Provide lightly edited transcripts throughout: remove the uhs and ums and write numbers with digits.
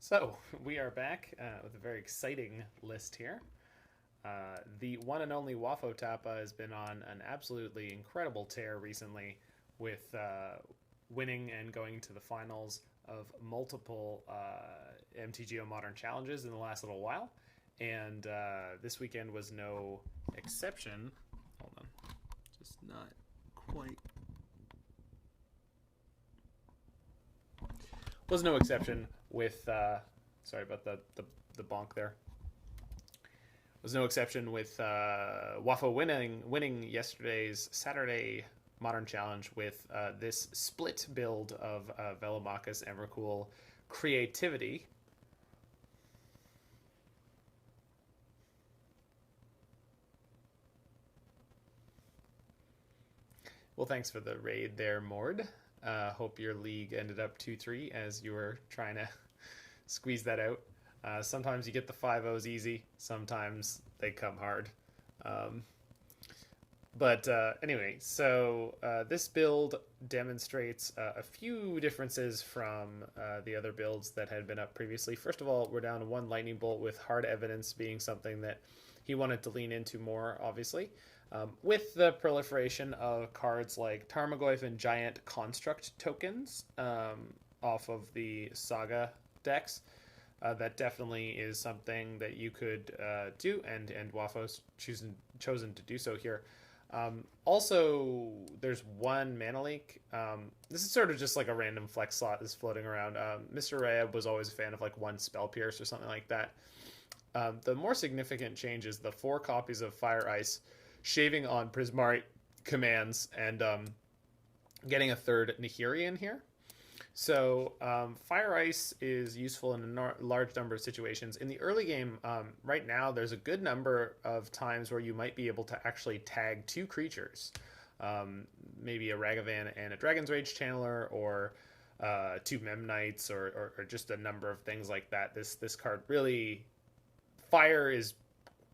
So, we are back with a very exciting list here. The one and only Wafotapa has been on an absolutely incredible tear recently with winning and going to the finals of multiple MTGO Modern Challenges in the last little while. And this weekend was no exception. Hold on. Just not quite. Was no exception with sorry about the bonk there. Was no exception with Wafo winning yesterday's Saturday Modern Challenge with this split build of Velomachus Emrakul Creativity. Well, thanks for the raid there, Mord. Hope your league ended up 2-3 as you were trying to squeeze that out. Sometimes you get the 5-0s easy. Sometimes they come hard. But anyway, so this build demonstrates a few differences from the other builds that had been up previously. First of all, we're down to one Lightning Bolt with Hard Evidence being something that he wanted to lean into more, obviously. With the proliferation of cards like Tarmogoyf and Giant Construct tokens off of the Saga decks, that definitely is something that you could do, and Wafo's chosen to do so here. Also, there's one mana leak. This is sort of just like a random flex slot that's floating around. Mr. Raya was always a fan of like one Spell Pierce or something like that. The more significant change is the 4 copies of Fire Ice shaving on Prismari commands and getting a third Nahiri in here. So Fire Ice is useful in a large number of situations. In the early game, right now, there's a good number of times where you might be able to actually tag 2 creatures. Maybe a Ragavan and a Dragon's Rage Channeler, or 2 Memnites, or just a number of things like that. This card really... Fire is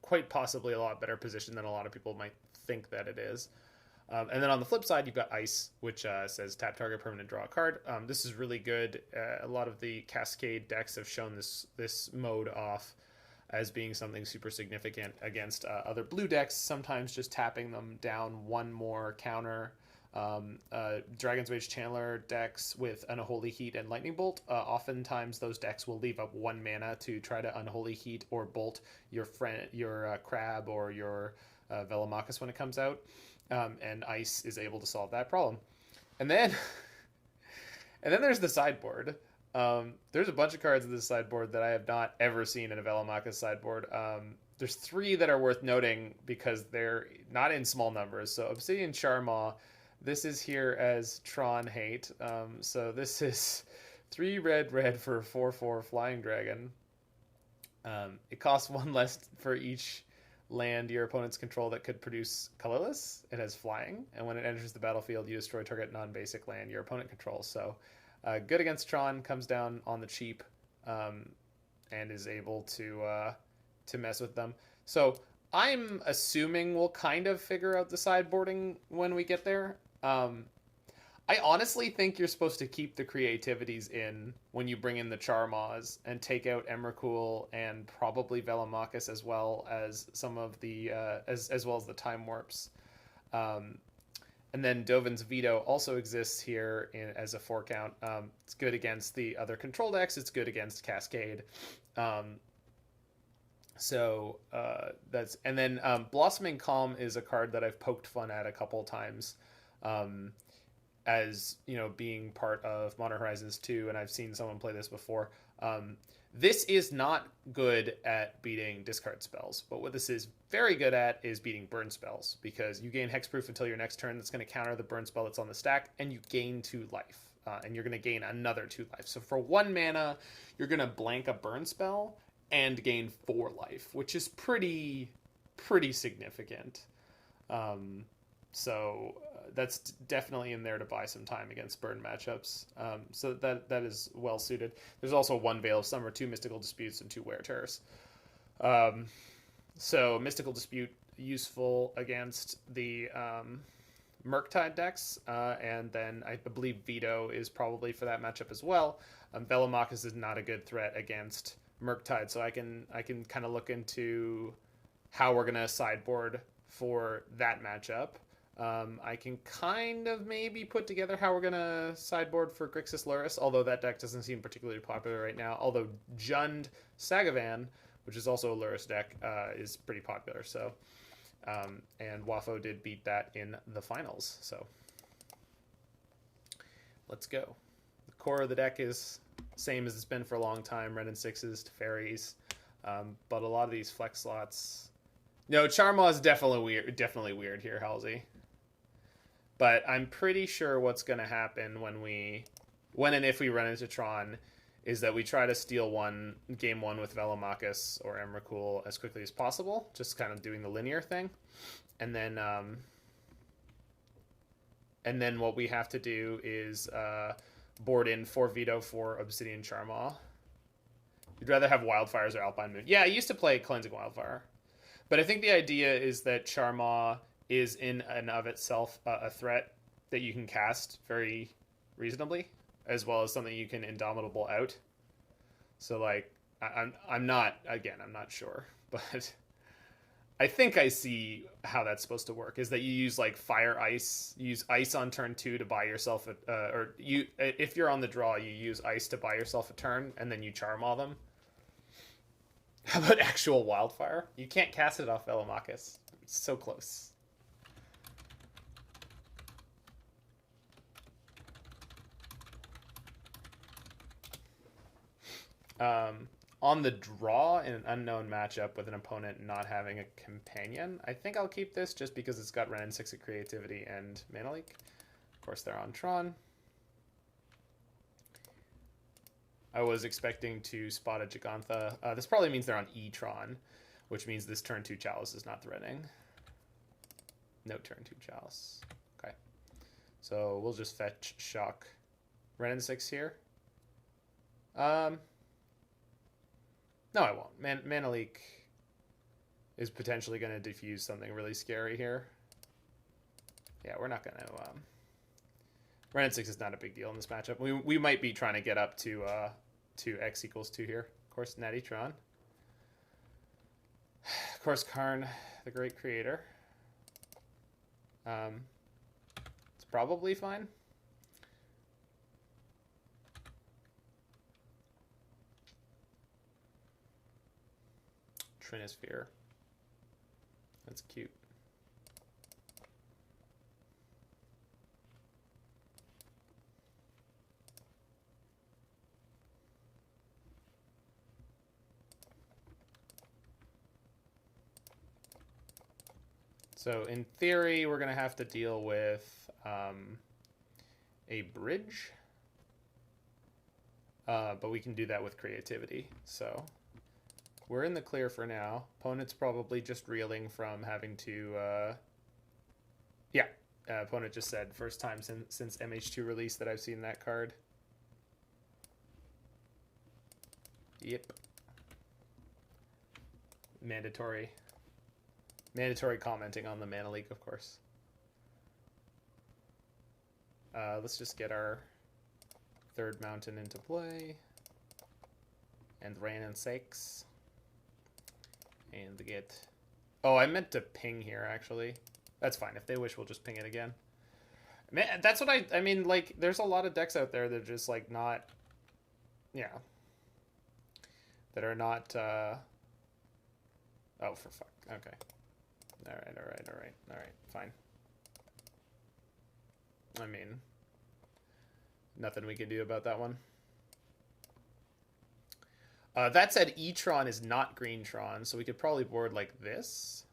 quite possibly a lot better position than a lot of people might think that it is. And then on the flip side, you've got Ice, which says tap target permanent, draw a card. This is really good. A lot of the Cascade decks have shown this mode off as being something super significant against other blue decks, sometimes just tapping them down one more counter. Dragon's Rage Channeler decks with Unholy Heat and Lightning Bolt, oftentimes those decks will leave up 1 mana to try to Unholy Heat or Bolt your Crab or your Velomachus when it comes out, and Ice is able to solve that problem. And then there's the sideboard. There's a bunch of cards in this sideboard that I have not ever seen in a Velomachus sideboard. There's 3 that are worth noting because they're not in small numbers. So Obsidian Charmaw. This is here as Tron Hate. So this is 3 red for 4/4 Flying Dragon. It costs 1 less for each land your opponents control that could produce colorless. It has flying, and when it enters the battlefield, you destroy target non-basic land your opponent controls. So good against Tron, comes down on the cheap, and is able to mess with them. So I'm assuming we'll kind of figure out the sideboarding when we get there. I honestly think you're supposed to keep the creativities in when you bring in the Charmaws and take out Emrakul and probably Velomachus, as well as some of the as well as the Time Warps. And then Dovin's Veto also exists here as a 4 count. It's good against the other control decks. It's good against Cascade. So that's, and then Blossoming Calm is a card that I've poked fun at a couple of times. As you know, being part of Modern Horizons 2, and I've seen someone play this before. This is not good at beating discard spells, but what this is very good at is beating burn spells, because you gain hexproof until your next turn. That's going to counter the burn spell that's on the stack, and you gain 2 life, and you're going to gain another 2 life. So for 1 mana, you're going to blank a burn spell and gain 4 life, which is pretty significant. So that's definitely in there to buy some time against burn matchups. So that is well suited. There's also 1 Veil of Summer, 2 Mystical Disputes, and 2 Wear Terrors. So Mystical Dispute useful against the Murktide decks, and then I believe Veto is probably for that matchup as well. Velomachus is not a good threat against Murktide, so I can kind of look into how we're gonna sideboard for that matchup. I can kind of maybe put together how we're gonna sideboard for Grixis Lurrus, although that deck doesn't seem particularly popular right now. Although Jund Sagavan, which is also a Lurrus deck, is pretty popular. So, and Wafo did beat that in the finals. So, let's go. The core of the deck is same as it's been for a long time: Wrenn and Sixes, Teferis, but a lot of these flex slots. No, Charmaw is definitely weird here, Halsey. But I'm pretty sure what's going to happen when and if we run into Tron is that we try to steal game one with Velomachus or Emrakul as quickly as possible, just kind of doing the linear thing. And then what we have to do is board in 4 Veto for Obsidian Charmaw. You'd rather have Wildfires or Alpine Moon. Yeah, I used to play Cleansing Wildfire. But I think the idea is that Charmaw is in and of itself a threat that you can cast very reasonably, as well as something you can Indomitable out. So, like, I'm not sure, but I think I see how that's supposed to work. Is that you use like Fire Ice, you use Ice on turn 2 to buy yourself if you're on the draw, you use Ice to buy yourself a turn, and then you Charmaw them. How about actual Wildfire? You can't cast it off Velomachus. It's so close. On the draw in an unknown matchup with an opponent not having a companion, I think I'll keep this just because it's got Wrenn and Six of Creativity and Mana Leak. Of course, they're on Tron. I was expecting to spot a Gigantha. This probably means they're on E-Tron, which means this turn 2 Chalice is not threatening. No turn 2 Chalice. Okay. So we'll just fetch Shock Wrenn and Six here. No, I won't. Mana Leak is potentially going to diffuse something really scary here. Yeah, we're not going to... Wrenn and Six is not a big deal in this matchup. We might be trying to get up to X equals 2 here. Of course, Natty Tron. Of course, Karn, the great creator. It's probably fine. Trinisphere. That's cute. So in theory, we're going to have to deal with a bridge. But we can do that with creativity. So we're in the clear for now. Opponent's probably just reeling from having to... opponent just said first time since MH2 release that I've seen that card. Yep. Mandatory commenting on the Mana Leak, of course. Let's just get our third mountain into play. And Wrenn and Six. And get... Oh, I meant to ping here, actually. That's fine. If they wish, we'll just ping it again. Man, that's what I mean, like, there's a lot of decks out there that are just, like, not... Yeah. That are not, Oh, for fuck. Okay. Alright, fine. I mean, nothing we can do about that one. That said, E-Tron is not Green Tron, so we could probably board like this.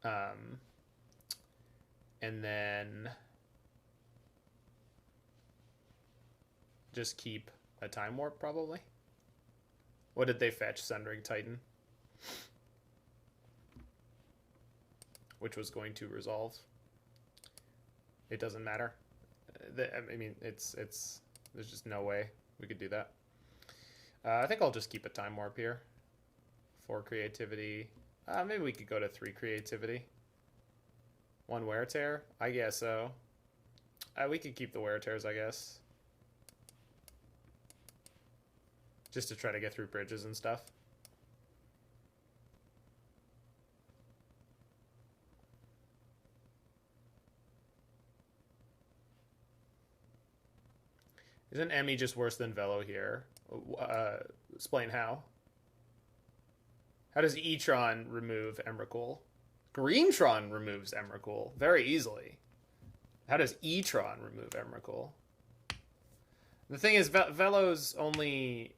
And then just keep a Time Warp, probably. What did they fetch? Sundering Titan. Which was going to resolve. It doesn't matter. I mean, it's there's just no way we could do that. I think I'll just keep a Time Warp here. 4 creativity. Maybe we could go to 3 creativity. 1 Wear Tear? I guess so. We could keep the Wear Tears, I guess. just to try to get through bridges and stuff. Isn't Emmy just worse than Velo here? Explain how. How does E-Tron remove Emrakul? Greentron removes Emrakul very easily. How does E-Tron remove Emrakul? The thing is, Velo's only...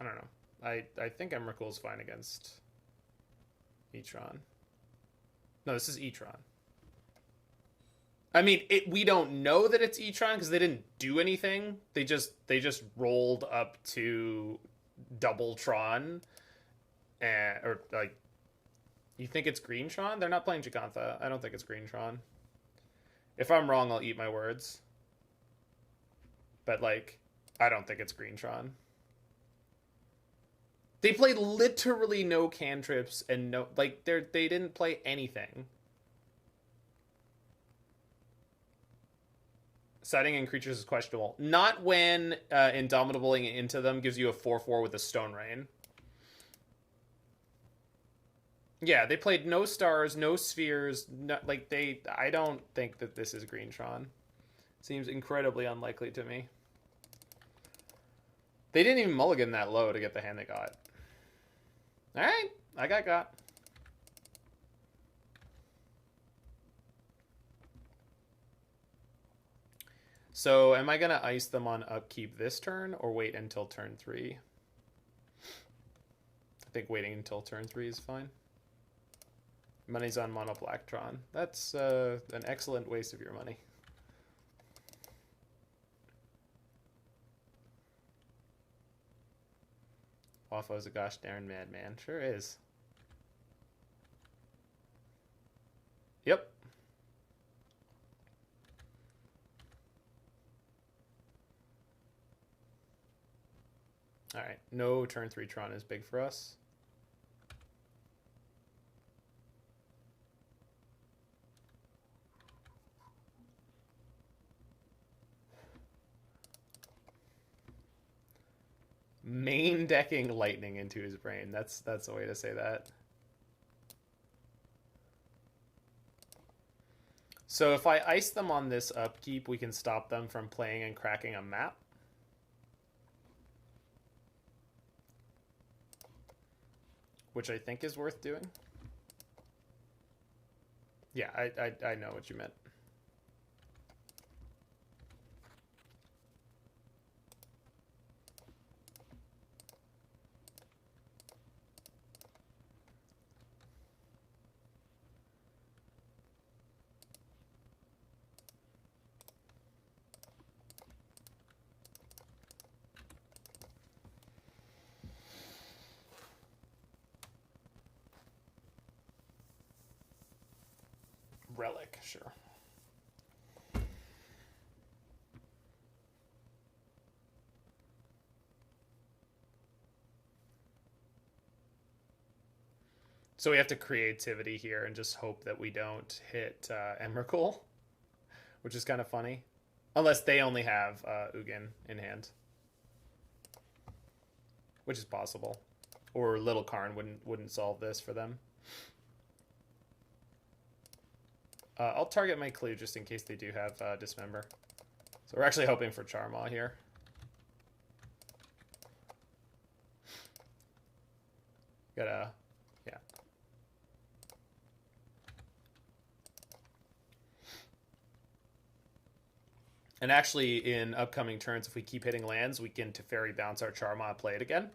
I don't know. I think Emrakul's fine against E-Tron. No, this is E-Tron. I mean, we don't know that it's E-Tron because they didn't do anything. They just rolled up to double Tron, or like, you think it's Greentron? They're not playing Jacantha. I don't think it's Greentron. If I'm wrong, I'll eat my words. But like, I don't think it's Greentron. They played literally no cantrips and no they didn't play anything. Setting in creatures is questionable. Not when Indomitabling into them gives you a 4/4 with a Stone Rain. Yeah, they played no stars, no spheres. No, I don't think that this is Greentron. Seems incredibly unlikely to me. They didn't even mulligan that low to get the hand they got. All right, I got. So am I going to ice them on upkeep this turn or wait until turn 3? I think waiting until turn 3 is fine. Money's on Mono Blacktron. That's an excellent waste of your money. Wafo's a gosh darn madman. Sure is. Yep. Alright, no turn 3 Tron is big for us. Main decking lightning into his brain. That's a way to say that. So if I ice them on this upkeep, we can stop them from playing and cracking a map. Which I think is worth doing. Yeah, I know what you meant. Relic, sure. So we have to creativity here and just hope that we don't hit Emrakul, which is kind of funny. Unless they only have Ugin in hand. Which is possible. Or Little Karn wouldn't solve this for them. I'll target my clue just in case they do have Dismember. So we're actually hoping for Charmaw here. Yeah. And actually, in upcoming turns, if we keep hitting lands, we can Teferi bounce our Charmaw and play it again.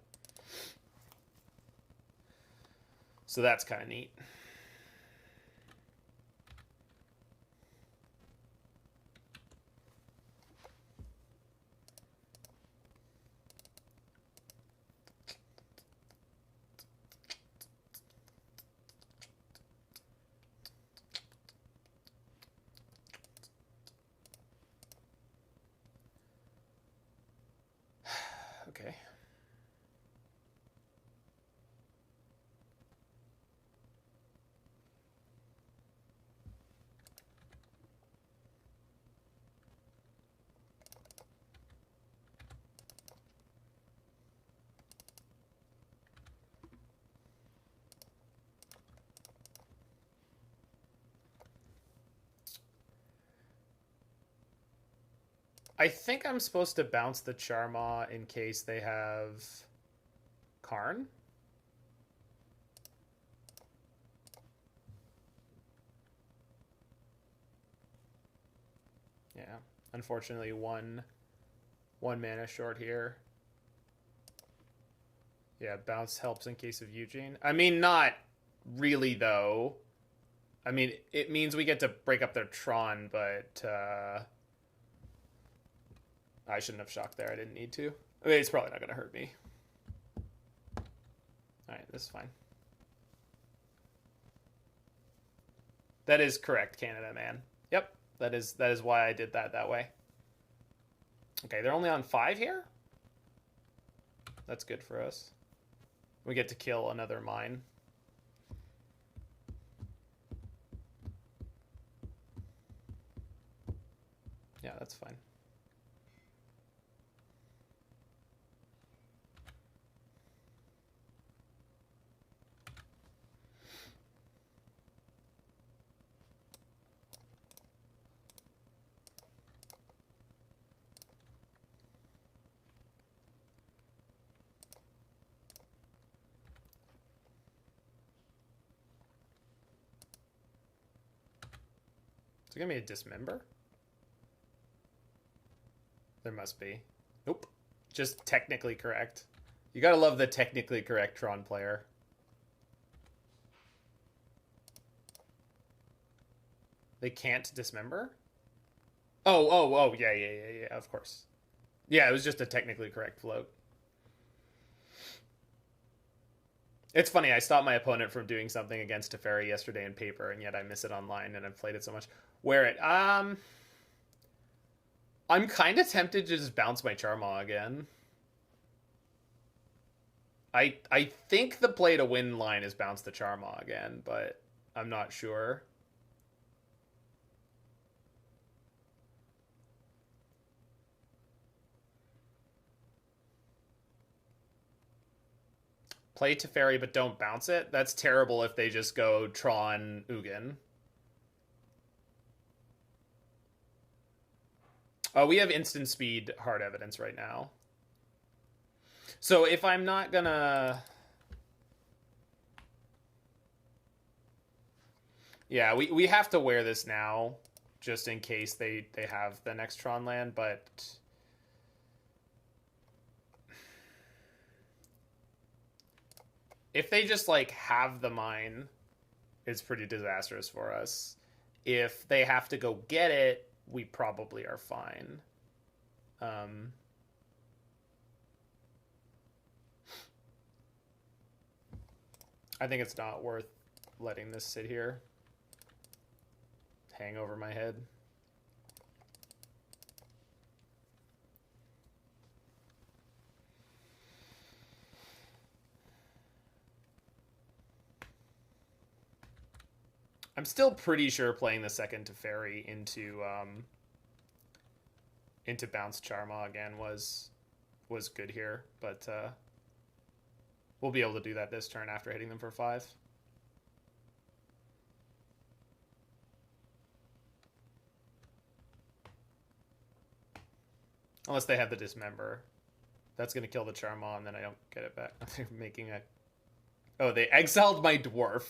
So that's kind of neat. Okay. I think I'm supposed to bounce the Charmaw in case they have Karn. Yeah, unfortunately one mana short here. Yeah, bounce helps in case of Eugene. I mean, not really, though. I mean, it means we get to break up their Tron, but I shouldn't have shocked there. I didn't need to. I mean, it's probably not going to hurt me. Alright, this is fine. That is correct, Canada man. Yep, that is why I did that way. Okay, they're only on 5 here? That's good for us. We get to kill another mine. Yeah, that's fine. Is it gonna be a dismember? There must be. Nope. Just technically correct. You gotta love the technically correct Tron player. They can't dismember? Oh, yeah, of course. Yeah, it was just a technically correct float. It's funny, I stopped my opponent from doing something against Teferi yesterday in paper, and yet I miss it online, and I've played it so much. Wear it. I'm kind of tempted to just bounce my Charmaw again. I think the play to win line is bounce the Charmaw again, but I'm not sure. Play Teferi, but don't bounce it? That's terrible if they just go Tron Ugin. Oh, we have instant speed hard evidence right now. So if I'm not gonna... Yeah, we have to wear this now, just in case they have the next Tron land, but... If they just, like, have the mine, it's pretty disastrous for us. If they have to go get it, we probably are fine. I think it's not worth letting this sit here. Hang over my head. I'm still pretty sure playing the second Teferi into bounce Charmaw again was good here, but we'll be able to do that this turn after hitting them for 5. Unless they have the dismember. That's going to kill the Charmaw, and then I don't get it back. They're making a... Oh, they exiled my dwarf.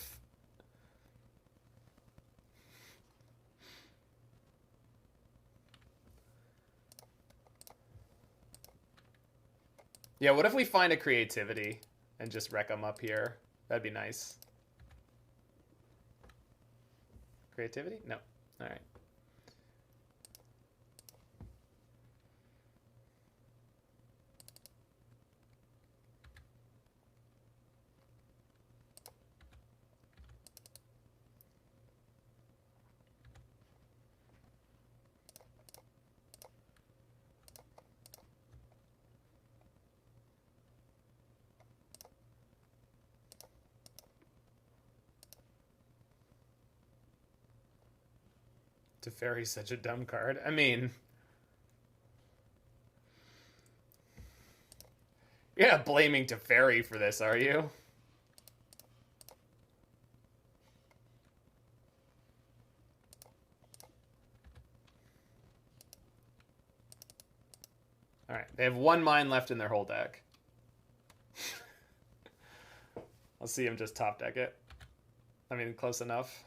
Yeah, what if we find a creativity and just wreck them up here? That'd be nice. Creativity? No. All right. Teferi's such a dumb card. I mean... You're not blaming Teferi for this, are you? Alright, they have 1 mine left in their whole deck. I'll see him just top deck it. I mean, close enough.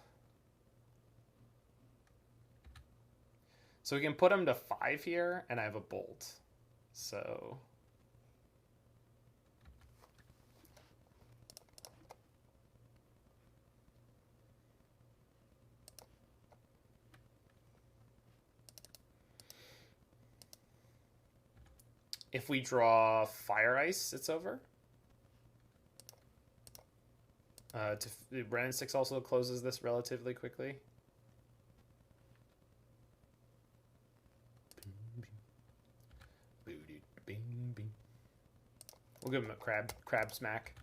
So we can put him to 5 here, and I have a bolt. So... if we draw Fire Ice, it's over. Wrenn and Six also closes this relatively quickly. We'll give him a crab smack.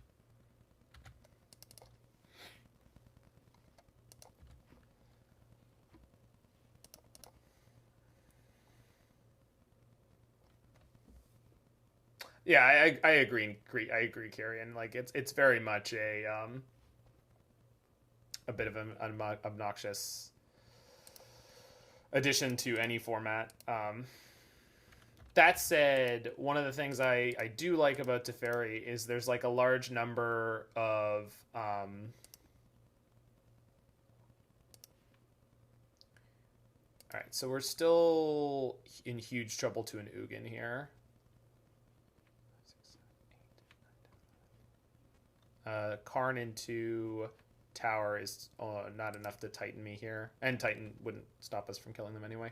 Yeah, I agree. I agree, Kyrian. Like it's very much a bit of an obnoxious addition to any format. That said, one of the things I do like about Teferi is there's like a large number of all right, so we're still in huge trouble to an Ugin here. Karn into tower is not enough to Titan me here. And Titan wouldn't stop us from killing them anyway.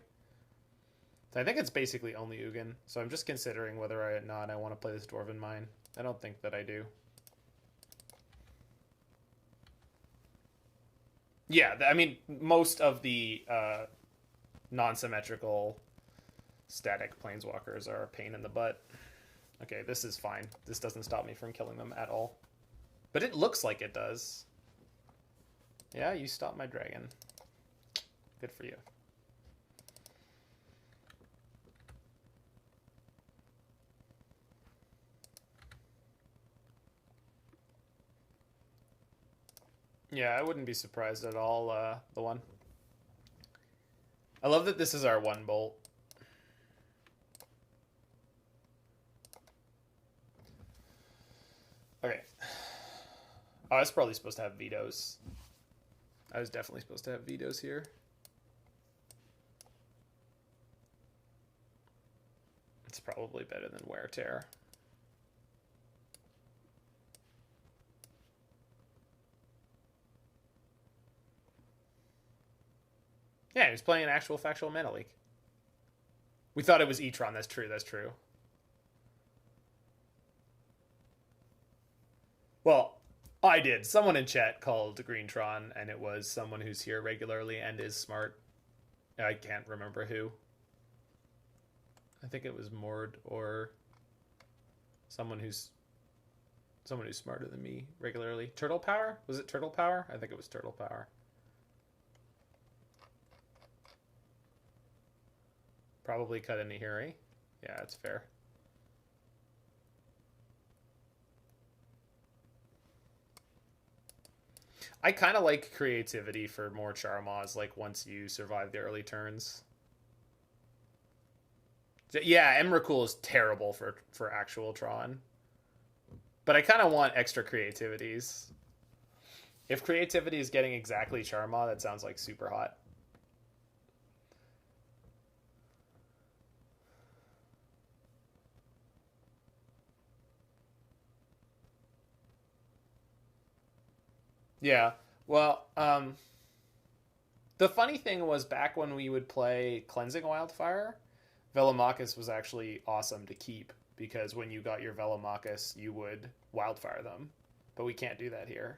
So I think it's basically only Ugin. So I'm just considering whether or not I want to play this Dwarven Mine. I don't think that I do. Yeah, I mean, most of the non-symmetrical static planeswalkers are a pain in the butt. Okay, this is fine. This doesn't stop me from killing them at all. But it looks like it does. Yeah, you stopped my dragon. Good for you. Yeah, I wouldn't be surprised at all, the one. I love that this is our 1 bolt. Okay. Oh, I was probably supposed to have vetoes. I was definitely supposed to have vetoes here. It's probably better than Wear Tear. Yeah, he was playing an actual factual mana leak. We thought it was Etron. That's true. That's true. Well, I did. Someone in chat called Greentron, and it was someone who's here regularly and is smart. I can't remember who. I think it was Mord or someone who's smarter than me regularly. Turtle Power? Was it Turtle Power? I think it was Turtle Power. Probably cut a Nahiri. Yeah, that's fair. I kind of like creativity for more Charmaws, like once you survive the early turns. Yeah, Emrakul is terrible for actual Tron. But I kind of want extra creativities. If creativity is getting exactly Charmaw, that sounds like super hot. Yeah, well, the funny thing was back when we would play Cleansing Wildfire, Velomachus was actually awesome to keep because when you got your Velomachus, you would Wildfire them. But we can't do that here.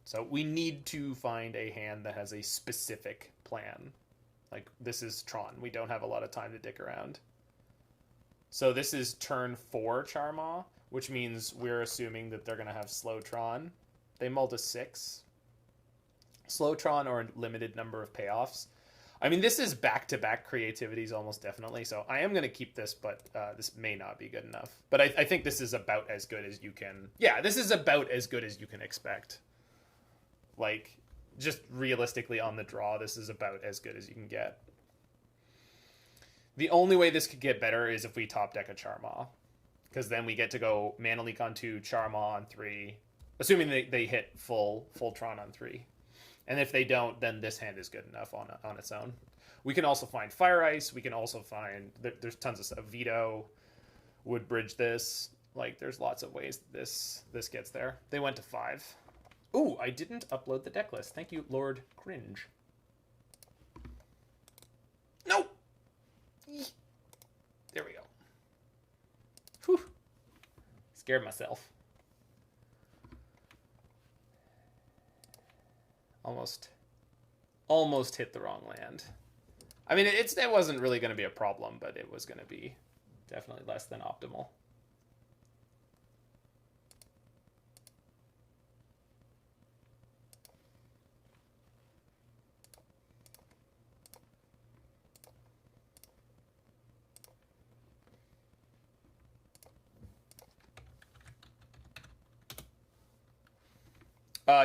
So we need to find a hand that has a specific plan. Like, this is Tron. We don't have a lot of time to dick around. So this is turn 4 Charmaw, which means we're assuming that they're going to have slow Tron. They mull to 6. Slow Tron or a limited number of payoffs. I mean, this is back-to-back creativities almost definitely, so I am going to keep this, but this may not be good enough. But I think this is about as good as you can... Yeah, this is about as good as you can expect. Like, just realistically on the draw, this is about as good as you can get. The only way this could get better is if we top deck a Charmaw, because then we get to go Mana Leak on 2, Charmaw on 3, assuming they hit full Tron on 3. And if they don't, then this hand is good enough on its own. We can also find Fire Ice. We can also find there's tons of stuff. Veto would bridge this. Like there's lots of ways this gets there. They went to 5. Ooh, I didn't upload the deck list. Thank you, Lord Cringe. No. There we go. Whew. Scared myself. Almost hit the wrong land. I mean, it wasn't really going to be a problem, but it was going to be definitely less than optimal.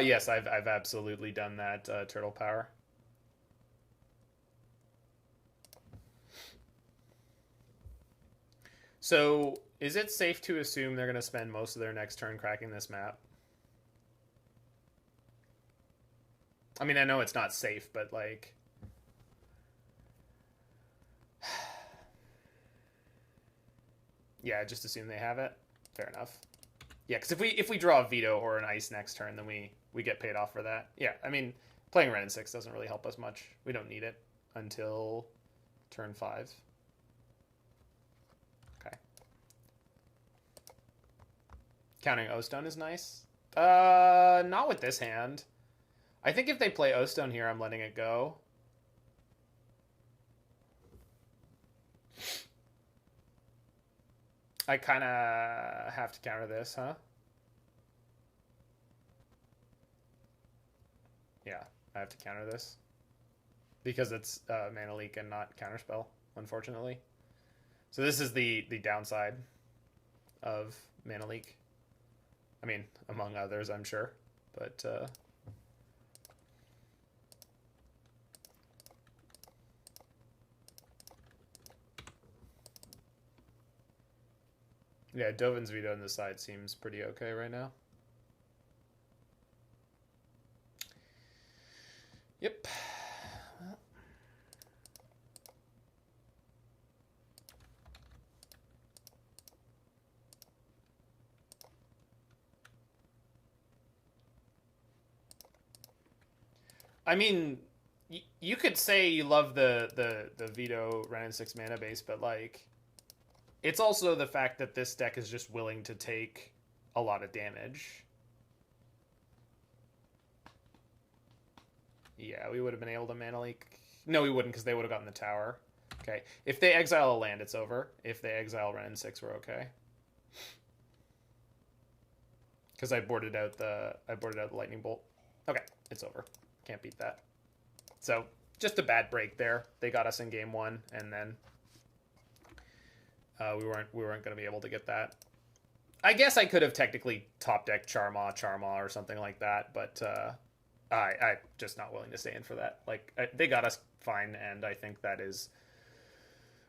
Yes, I've absolutely done that, Turtle Power. So, is it safe to assume they're going to spend most of their next turn cracking this map? I mean, I know it's not safe, but like... yeah, just assume they have it. Fair enough. Yeah, because if we draw a Veto or an Ice next turn, then we get paid off for that. Yeah, I mean, playing Wrenn and Six doesn't really help us much. We don't need it until turn 5. Okay. Counting O-Stone is nice. Not with this hand. I think if they play O-Stone here, I'm letting it go. I kind of have to counter this, huh? Yeah, I have to counter this. Because it's Mana Leak and not Counterspell, unfortunately. So this is the downside of Mana Leak. I mean, among others, I'm sure. But... yeah, Dovin's Veto on the side seems pretty okay right now. Yep. Well. I mean, you could say you love the Veto Wrenn and Six mana base, but like... it's also the fact that this deck is just willing to take a lot of damage. Yeah, we would have been able to Mana Leak. No, we wouldn't, because they would have gotten the tower. Okay. If they exile a land, it's over. If they exile Wrenn and Six, we're okay. Because I boarded out the lightning bolt. Okay, it's over. Can't beat that. So, just a bad break there. They got us in game 1, and then... we weren't going to be able to get that. I guess I could have technically top decked Charmaw or something like that, but I'm just not willing to stay in for that. Like they got us fine, and I think that is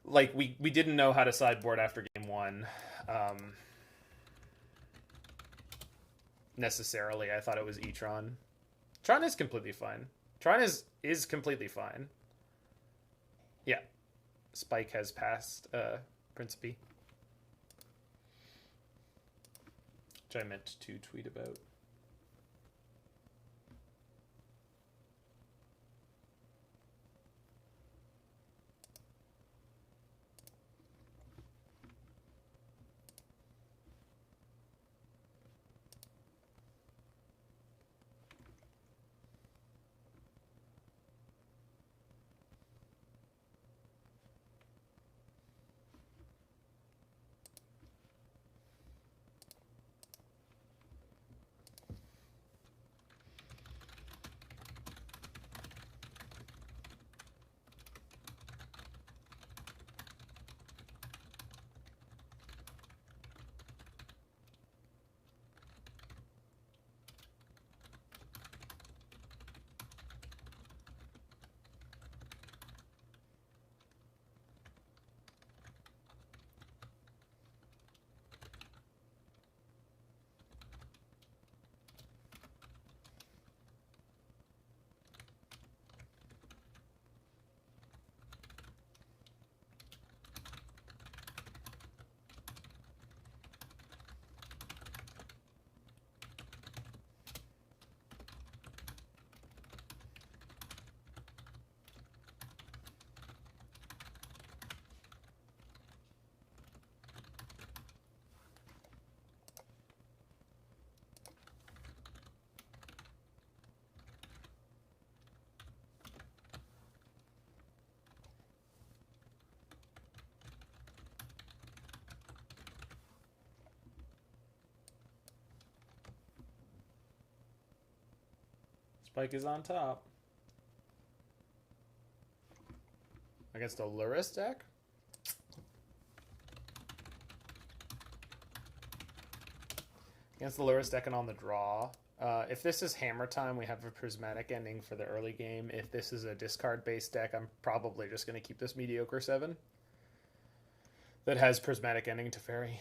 like we didn't know how to sideboard after game 1. Necessarily, I thought it was E-Tron. Tron is completely fine. Tron is completely fine. Yeah, Spike has passed. Principe, which I meant to tweet about. Spike is on top. Against a Luris deck? Against the Luris deck and on the draw. If this is Hammer Time, we have a Prismatic Ending for the early game. If this is a discard-based deck, I'm probably just going to keep this mediocre 7 that has Prismatic Ending Teferi.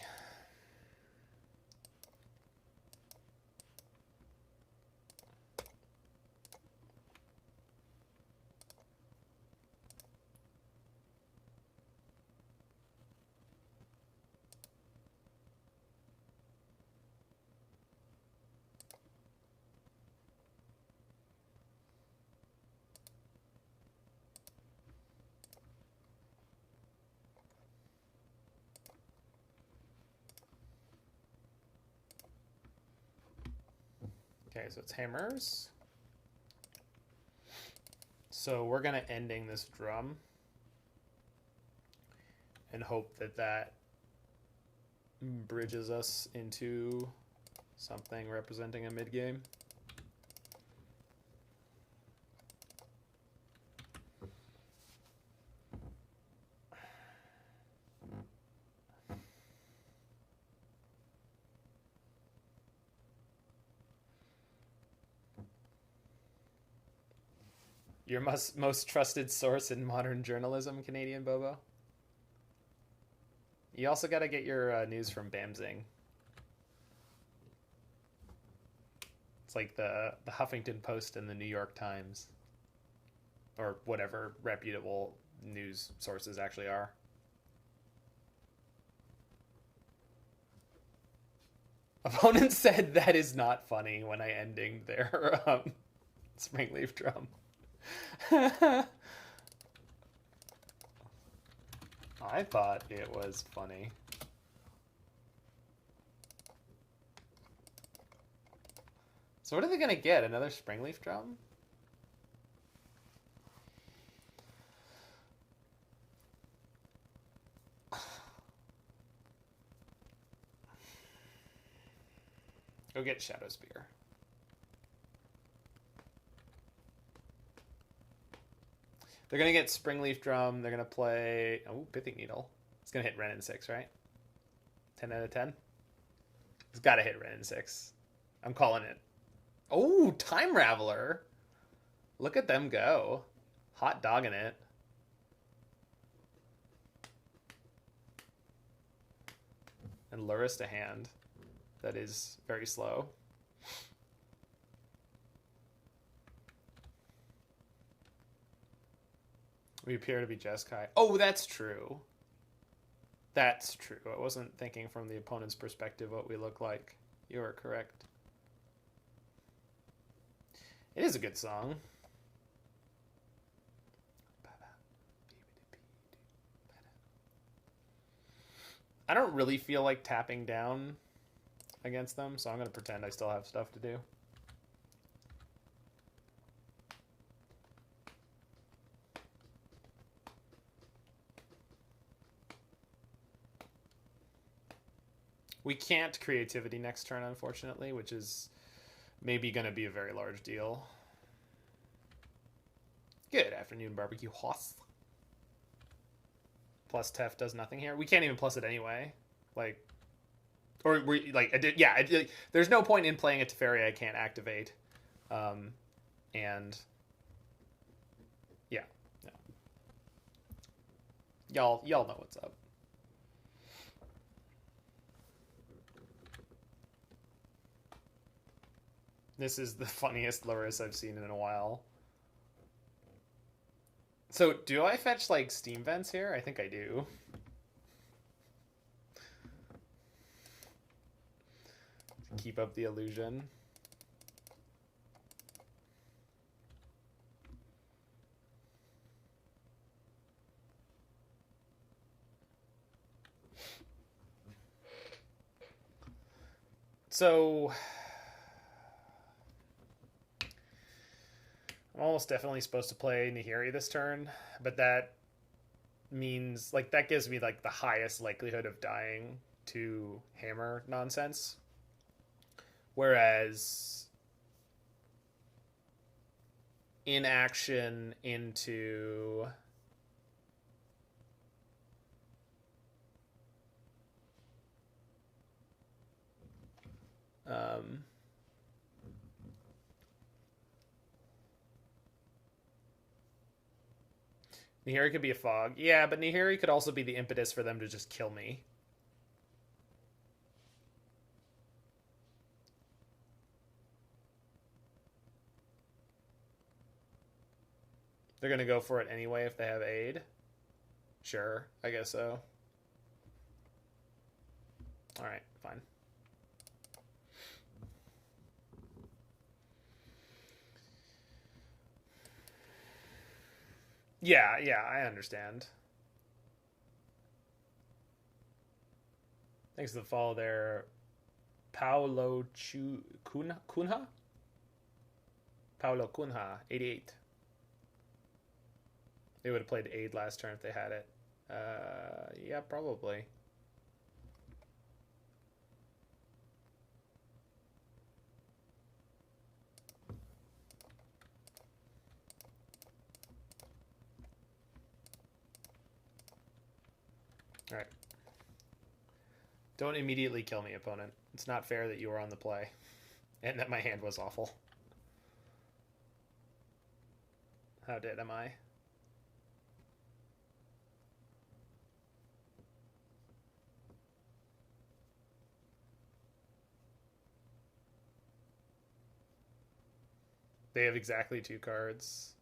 Okay, so it's hammers. So we're going to ending this drum and hope that that bridges us into something representing a mid-game. Your most trusted source in modern journalism, Canadian Bobo. You also got to get your news from Bamzing. It's like the Huffington Post and the New York Times. Or whatever reputable news sources actually are. Opponent said that is not funny when I ending their Springleaf Drum. I thought it was funny. So what are they going to get? Another Springleaf Drum? Go get Shadow Spear. They're going to get Springleaf Drum. They're going to play... Oh, Pithing Needle. It's going to hit Wrenn and Six, right? 10 out of 10? It's got to hit Wrenn and Six. I'm calling it. Oh, Time Raveler. Look at them go. Hot dogging it. And Luris to hand. That is very slow. We appear to be Jeskai. Oh, that's true. That's true. I wasn't thinking from the opponent's perspective what we look like. You are correct. It is a good song. I don't really feel like tapping down against them, so I'm going to pretend I still have stuff to do. We can't Creativity next turn, unfortunately, which is maybe going to be a very large deal. Good afternoon, Barbecue Hoss. Plus Tef does nothing here. We can't even plus it anyway. Like, or we like, there's no point in playing a Teferi I can't activate. And yeah, no. Y'all know what's up. This is the funniest Luris I've seen in a while. So, do I fetch, like, Steam Vents here? I think I do. Keep up the illusion. So... I'm almost definitely supposed to play Nahiri this turn, but that means, like, that gives me, like, the highest likelihood of dying to hammer nonsense. Whereas inaction into Nahiri could be a fog. Yeah, but Nahiri could also be the impetus for them to just kill me. They're going to go for it anyway if they have aid. Sure, I guess so. Alright, fine. Yeah, I understand. Thanks to the follow there. Paolo Cunha? Paolo Cunha, 88. They would have played aid last turn if they had it. Yeah, probably. All right. Don't immediately kill me, opponent. It's not fair that you were on the play and that my hand was awful. How dead am I? They have exactly 2 cards.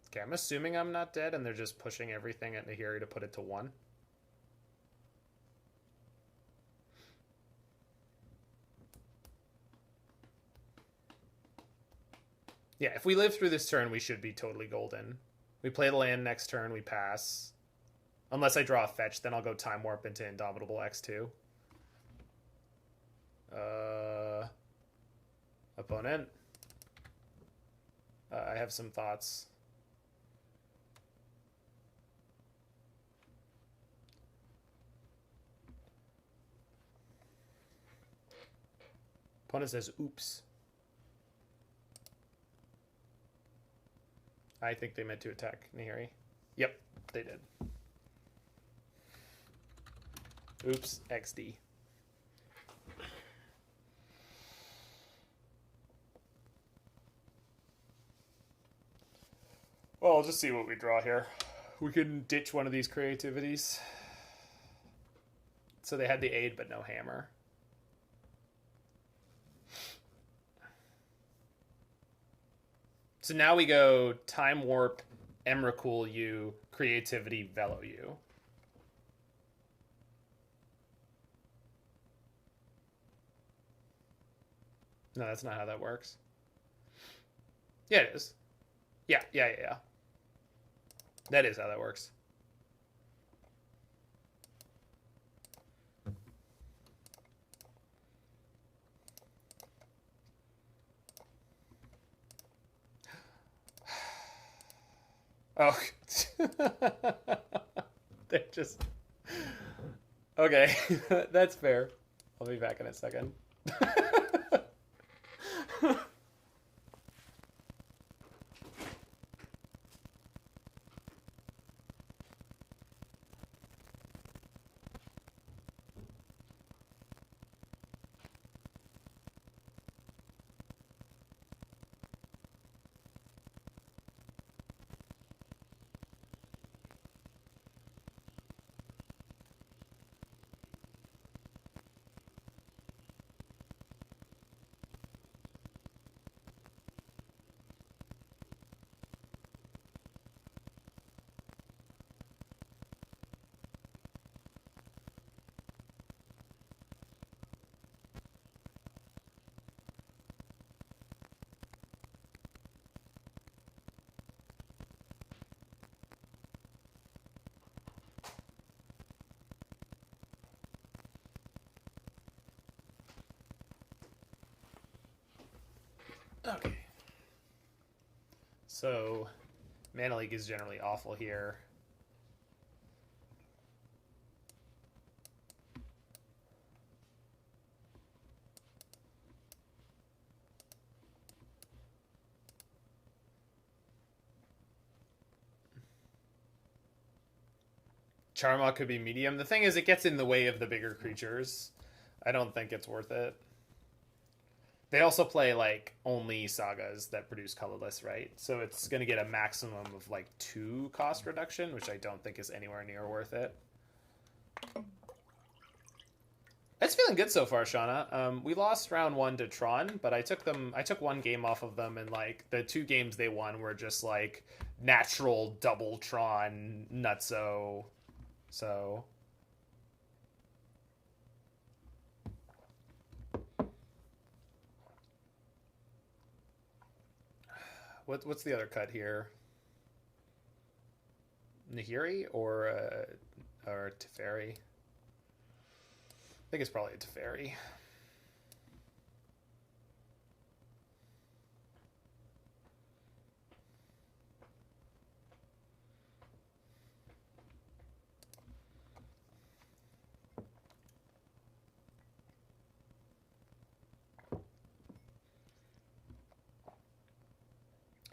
Okay, I'm assuming I'm not dead and they're just pushing everything at Nahiri to put it to 1. Yeah, if we live through this turn, we should be totally golden. We play the land next turn, we pass. Unless I draw a fetch, then I'll go Time Warp into Indomitable X2. Opponent. I have some thoughts. Opponent says, oops. I think they meant to attack Nahiri. Yep, they did. Oops, XD. Well, I'll just see what we draw here. We can ditch one of these creativities. So they had the aid, but no hammer. So now we go Time Warp, Emrakul U, Creativity, Velo U. No, that's not how that works. Yeah, it is. Yeah. That is how that works. Oh. They're just... Okay, that's fair. I'll be back in a second. Okay. So, Mana Leak is generally awful here. Charmaw could be medium. The thing is, it gets in the way of the bigger creatures. I don't think it's worth it. They also play like only sagas that produce colorless, right? So it's going to get a maximum of like 2 cost reduction, which I don't think is anywhere near worth it. It's feeling good so far, Shauna. We lost round 1 to Tron, but I took 1 game off of them, and like the 2 games they won were just like natural double Tron nutso. So what's the other cut here? Nahiri or Teferi? I think it's probably a Teferi.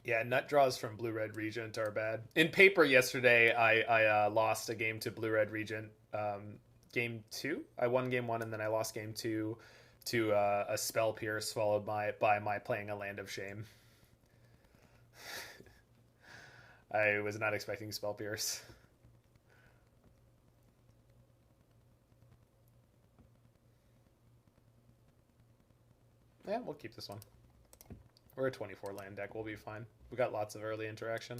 Yeah, nut draws from Blue-Red Regent are bad. In paper yesterday, I lost a game to Blue-Red Regent. Game 2? I won game 1, and then I lost game 2 to a Spell Pierce, followed by my playing a Land of Shame. I was not expecting Spell Pierce. Yeah, we'll keep this one. We're a 24 land deck. We'll be fine. We got lots of early interaction.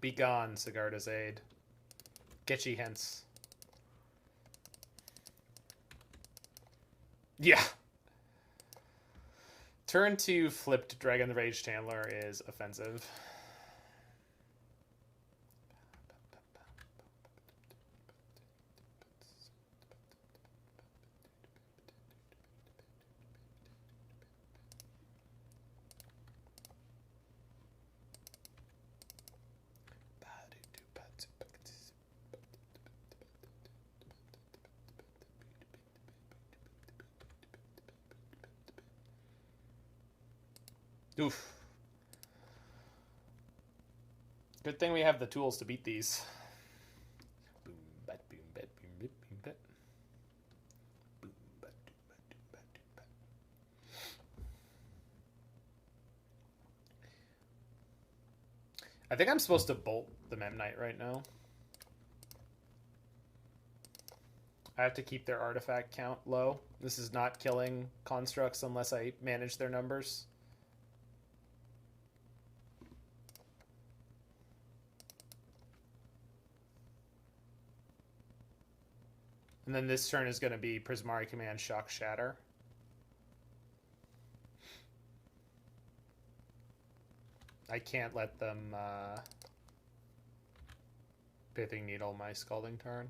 Be gone, Sigarda's aid. Get ye hence. Yeah. Turn 2 flipped Dragon the Rage Chandler is offensive. Oof. Good thing we have the tools to beat these. Boom, bat, boom, bat, boom, bat, boom, bat. Boom, bat, boom, bat, boom, bat, boom, bat. I think I'm supposed to bolt the Mem Knight right now. I have to keep their artifact count low. This is not killing constructs unless I manage their numbers. And then this turn is going to be Prismari Command, Shock, Shatter. I can't let them Pithing Needle my Scalding Tarn.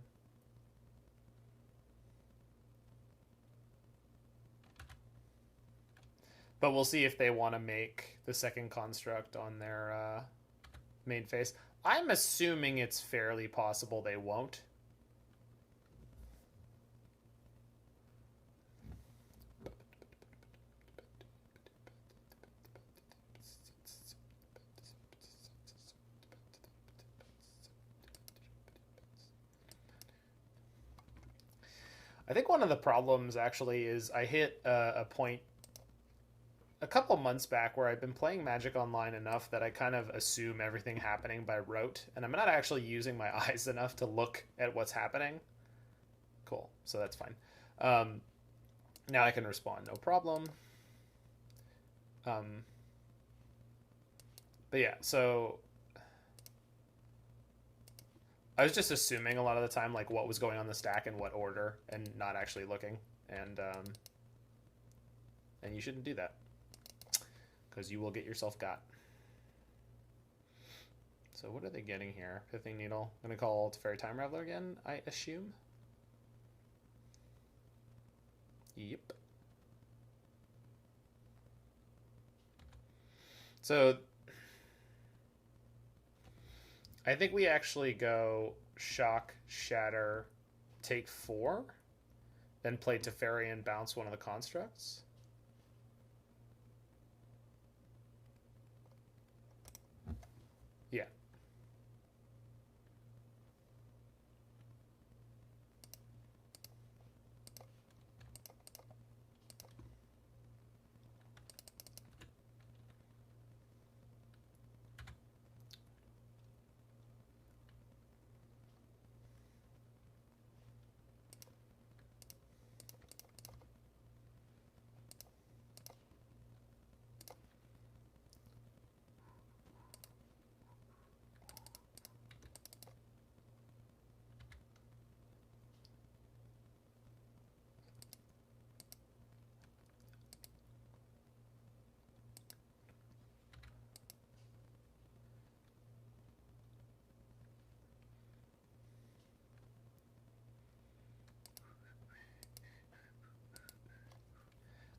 But we'll see if they want to make the second construct on their main phase. I'm assuming it's fairly possible they won't. I think one of the problems actually is I hit a point a couple months back where I've been playing Magic Online enough that I kind of assume everything happening by rote, and I'm not actually using my eyes enough to look at what's happening. Cool, so that's fine. Now I can respond, no problem. But yeah, so I was just assuming a lot of the time like what was going on the stack in what order and not actually looking, and you shouldn't do that because you will get yourself got. So So what are they getting here? Pithing Needle. I'm going to call Teferi Time Raveler again, I assume. Yep. So I think we actually go Shock, Shatter, take 4, then play Teferi and bounce one of the constructs. Yeah.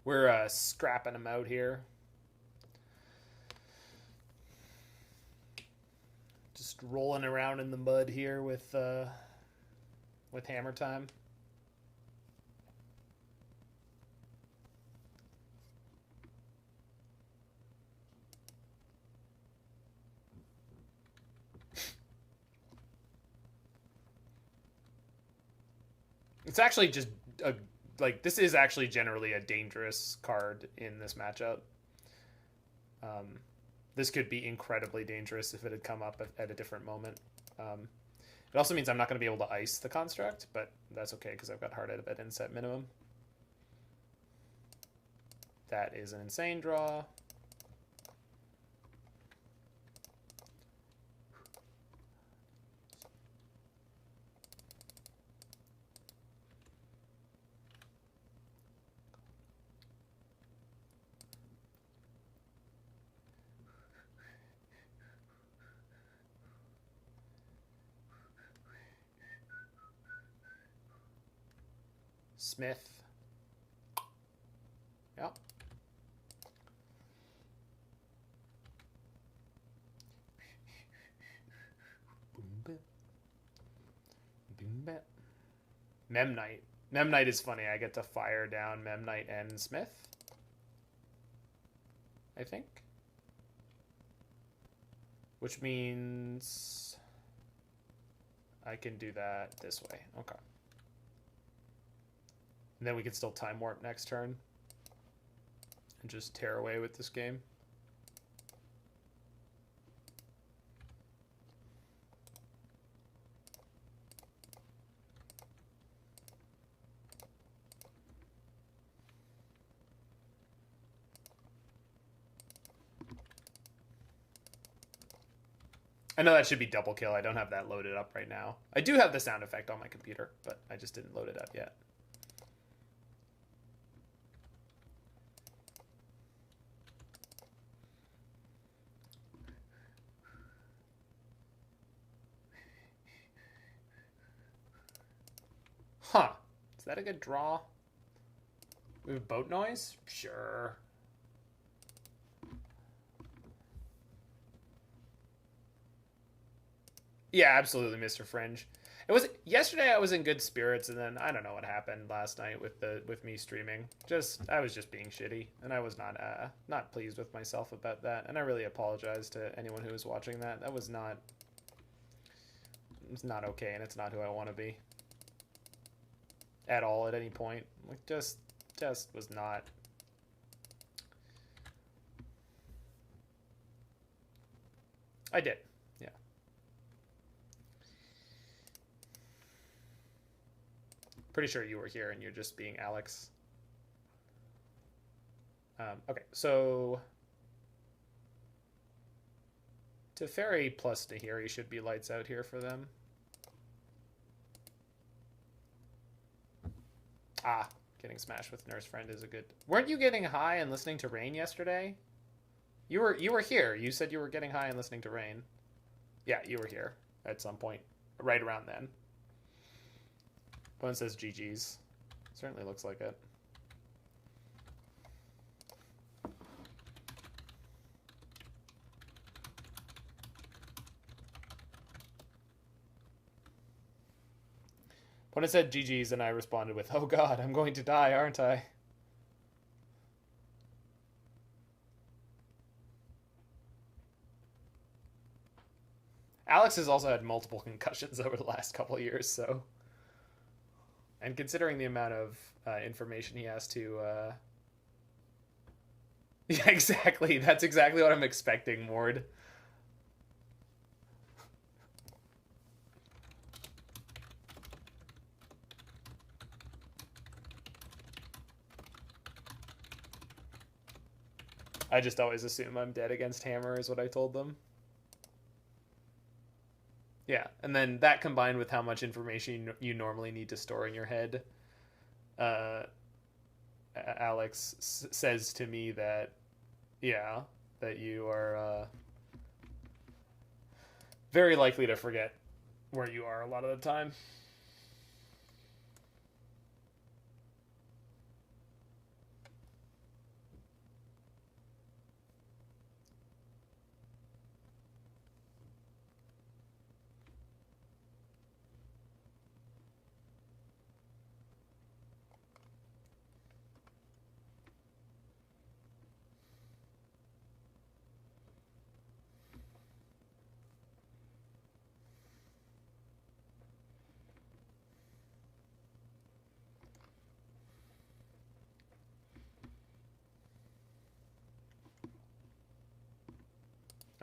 We're scrapping them out here. Just rolling around in the mud here with Hammer Time. It's actually just a this is actually generally a dangerous card in this matchup. This could be incredibly dangerous if it had come up at a different moment. It also means I'm not going to be able to ice the construct, but that's okay because I've got Hard at inset minimum. That is an insane draw. Smith. Yep. Memnite. Memnite is funny. I get to fire down Memnite and Smith, I think. Which means I can do that this way. Okay. And then we can still Time Warp next turn and just tear away with this game. I know that should be double kill. I don't have that loaded up right now. I do have the sound effect on my computer, but I just didn't load it up yet. Huh. Is that a good draw? We have boat noise? Sure. Yeah, absolutely, Mr. Fringe. It was yesterday. I was in good spirits, and then I don't know what happened last night with me streaming. I was just being shitty, and I was not pleased with myself about that. And I really apologize to anyone who was watching that. That was not. It's not okay, and it's not who I want to be. At all, at any point, like just was not. I did. Yeah. Pretty sure you were here and you're just being Alex. Okay, so Teferi plus Nahiri should be lights out here for them. Ah, getting smashed with Nurse Friend is a good... Weren't you getting high and listening to Rain yesterday? You were here. You said you were getting high and listening to Rain. Yeah, you were here at some point, right around then. Opponent says GG's. Certainly looks like it. Opponent said GG's, and I responded with, "Oh God, I'm going to die, aren't I?" Alex has also had multiple concussions over the last couple of years, so... And considering the amount of information he has to... Yeah, exactly. That's exactly what I'm expecting, Mord. I just always assume I'm dead against Hammer is what I told them. Yeah, and then that combined with how much information you normally need to store in your head, Alex says to me that, yeah, that you are very likely to forget where you are a lot of the time.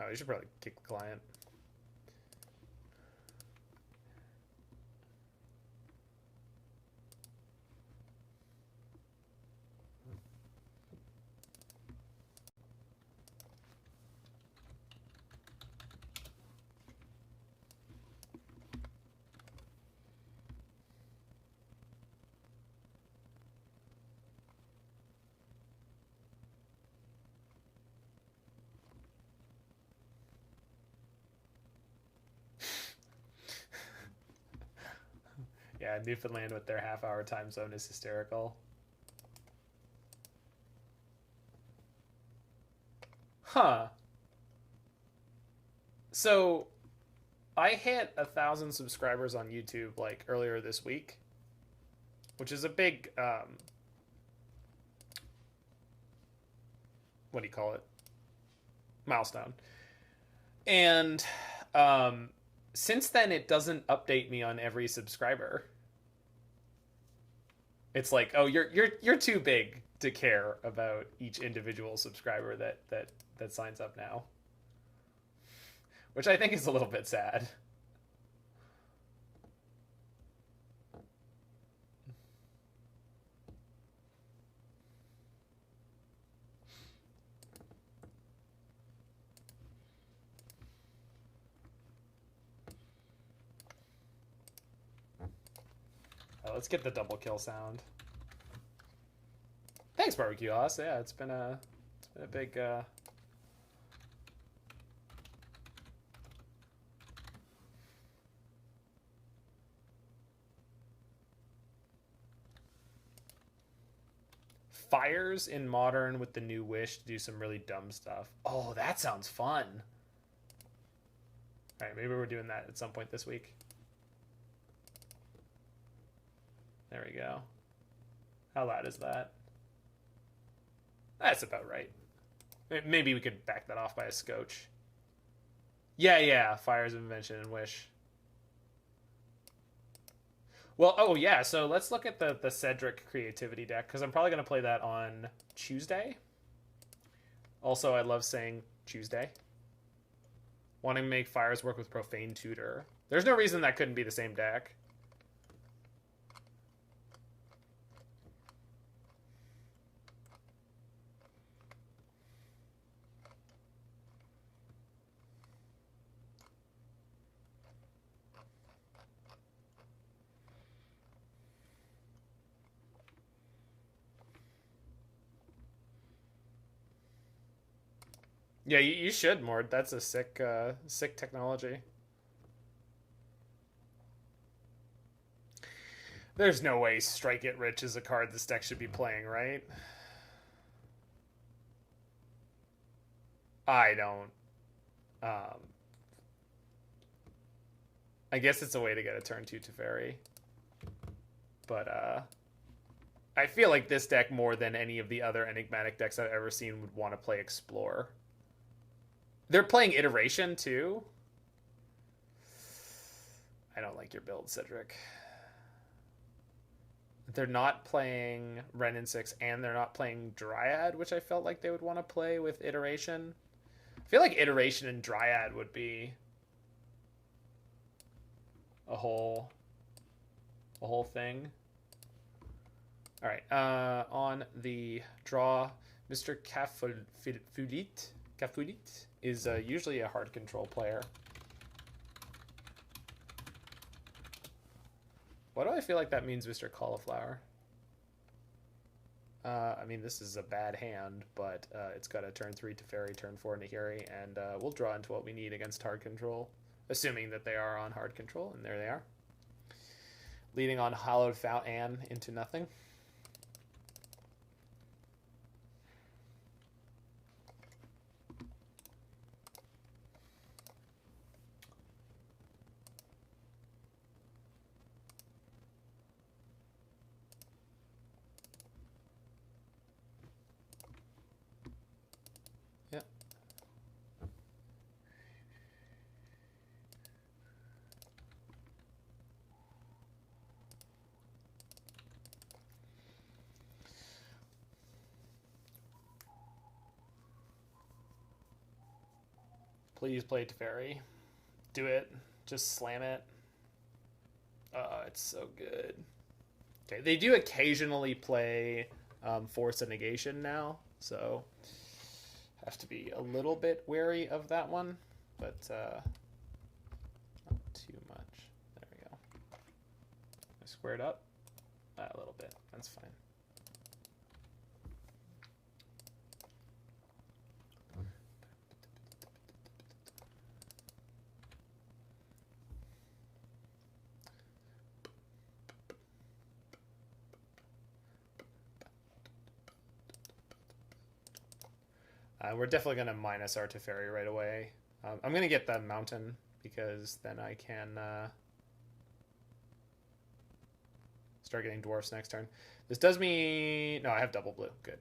Oh, you should probably kick the client. Yeah, Newfoundland with their half-hour time zone is hysterical. Huh. So, I hit 1,000 subscribers on YouTube, like, earlier this week. Which is a big, what do you call it? Milestone. And, since then, it doesn't update me on every subscriber. It's like, oh, you're too big to care about each individual subscriber that signs up now, which I think is a little bit sad. Let's get the double kill sound. Thanks, Barbecue Sauce. Yeah, it's been a big fires in Modern with the new Wish to do some really dumb stuff. Oh, that sounds fun. All right, maybe we're doing that at some point this week. There we go. How loud is that? That's about right. Maybe we could back that off by a scotch. Yeah. Fires of Invention and Wish. Well, oh yeah, so let's look at the Cedric Creativity deck, because I'm probably going to play that on Tuesday. Also, I love saying Tuesday. Wanting to make Fires work with Profane Tutor. There's no reason that couldn't be the same deck. Yeah, you should, Mord. That's a sick technology. There's no way Strike It Rich is a card this deck should be playing, right? I don't. Um, I guess it's a way to get a turn 2 Teferi. But I feel like this deck, more than any of the other enigmatic decks I've ever seen, would want to play Explore. They're playing Iteration, too. I don't like your build, Cedric. They're not playing Wrenn and Six, and they're not playing Dryad, which I felt like they would want to play with Iteration. I feel like Iteration and Dryad would be a whole thing. All right, on the draw, Mr. Cafulit is usually a hard control player. Why do I feel like that means Mr. Cauliflower? I mean, this is a bad hand, but it's got a turn 3 Teferi, turn 4 Nahiri, and we'll draw into what we need against hard control, assuming that they are on hard control, and there they are. Leading on Hallowed Fountain into nothing. Yep. Please play Teferi. Do it. Just slam it. Oh, it's so good. Okay, they do occasionally play Force of Negation now, so have to be a little bit wary of that one, but not too much. There we go. I squared up a little bit. That's fine. We're definitely going to minus our Teferi right away. I'm going to get the mountain because then I can start getting dwarfs next turn. This does me... No, I have double blue. Good.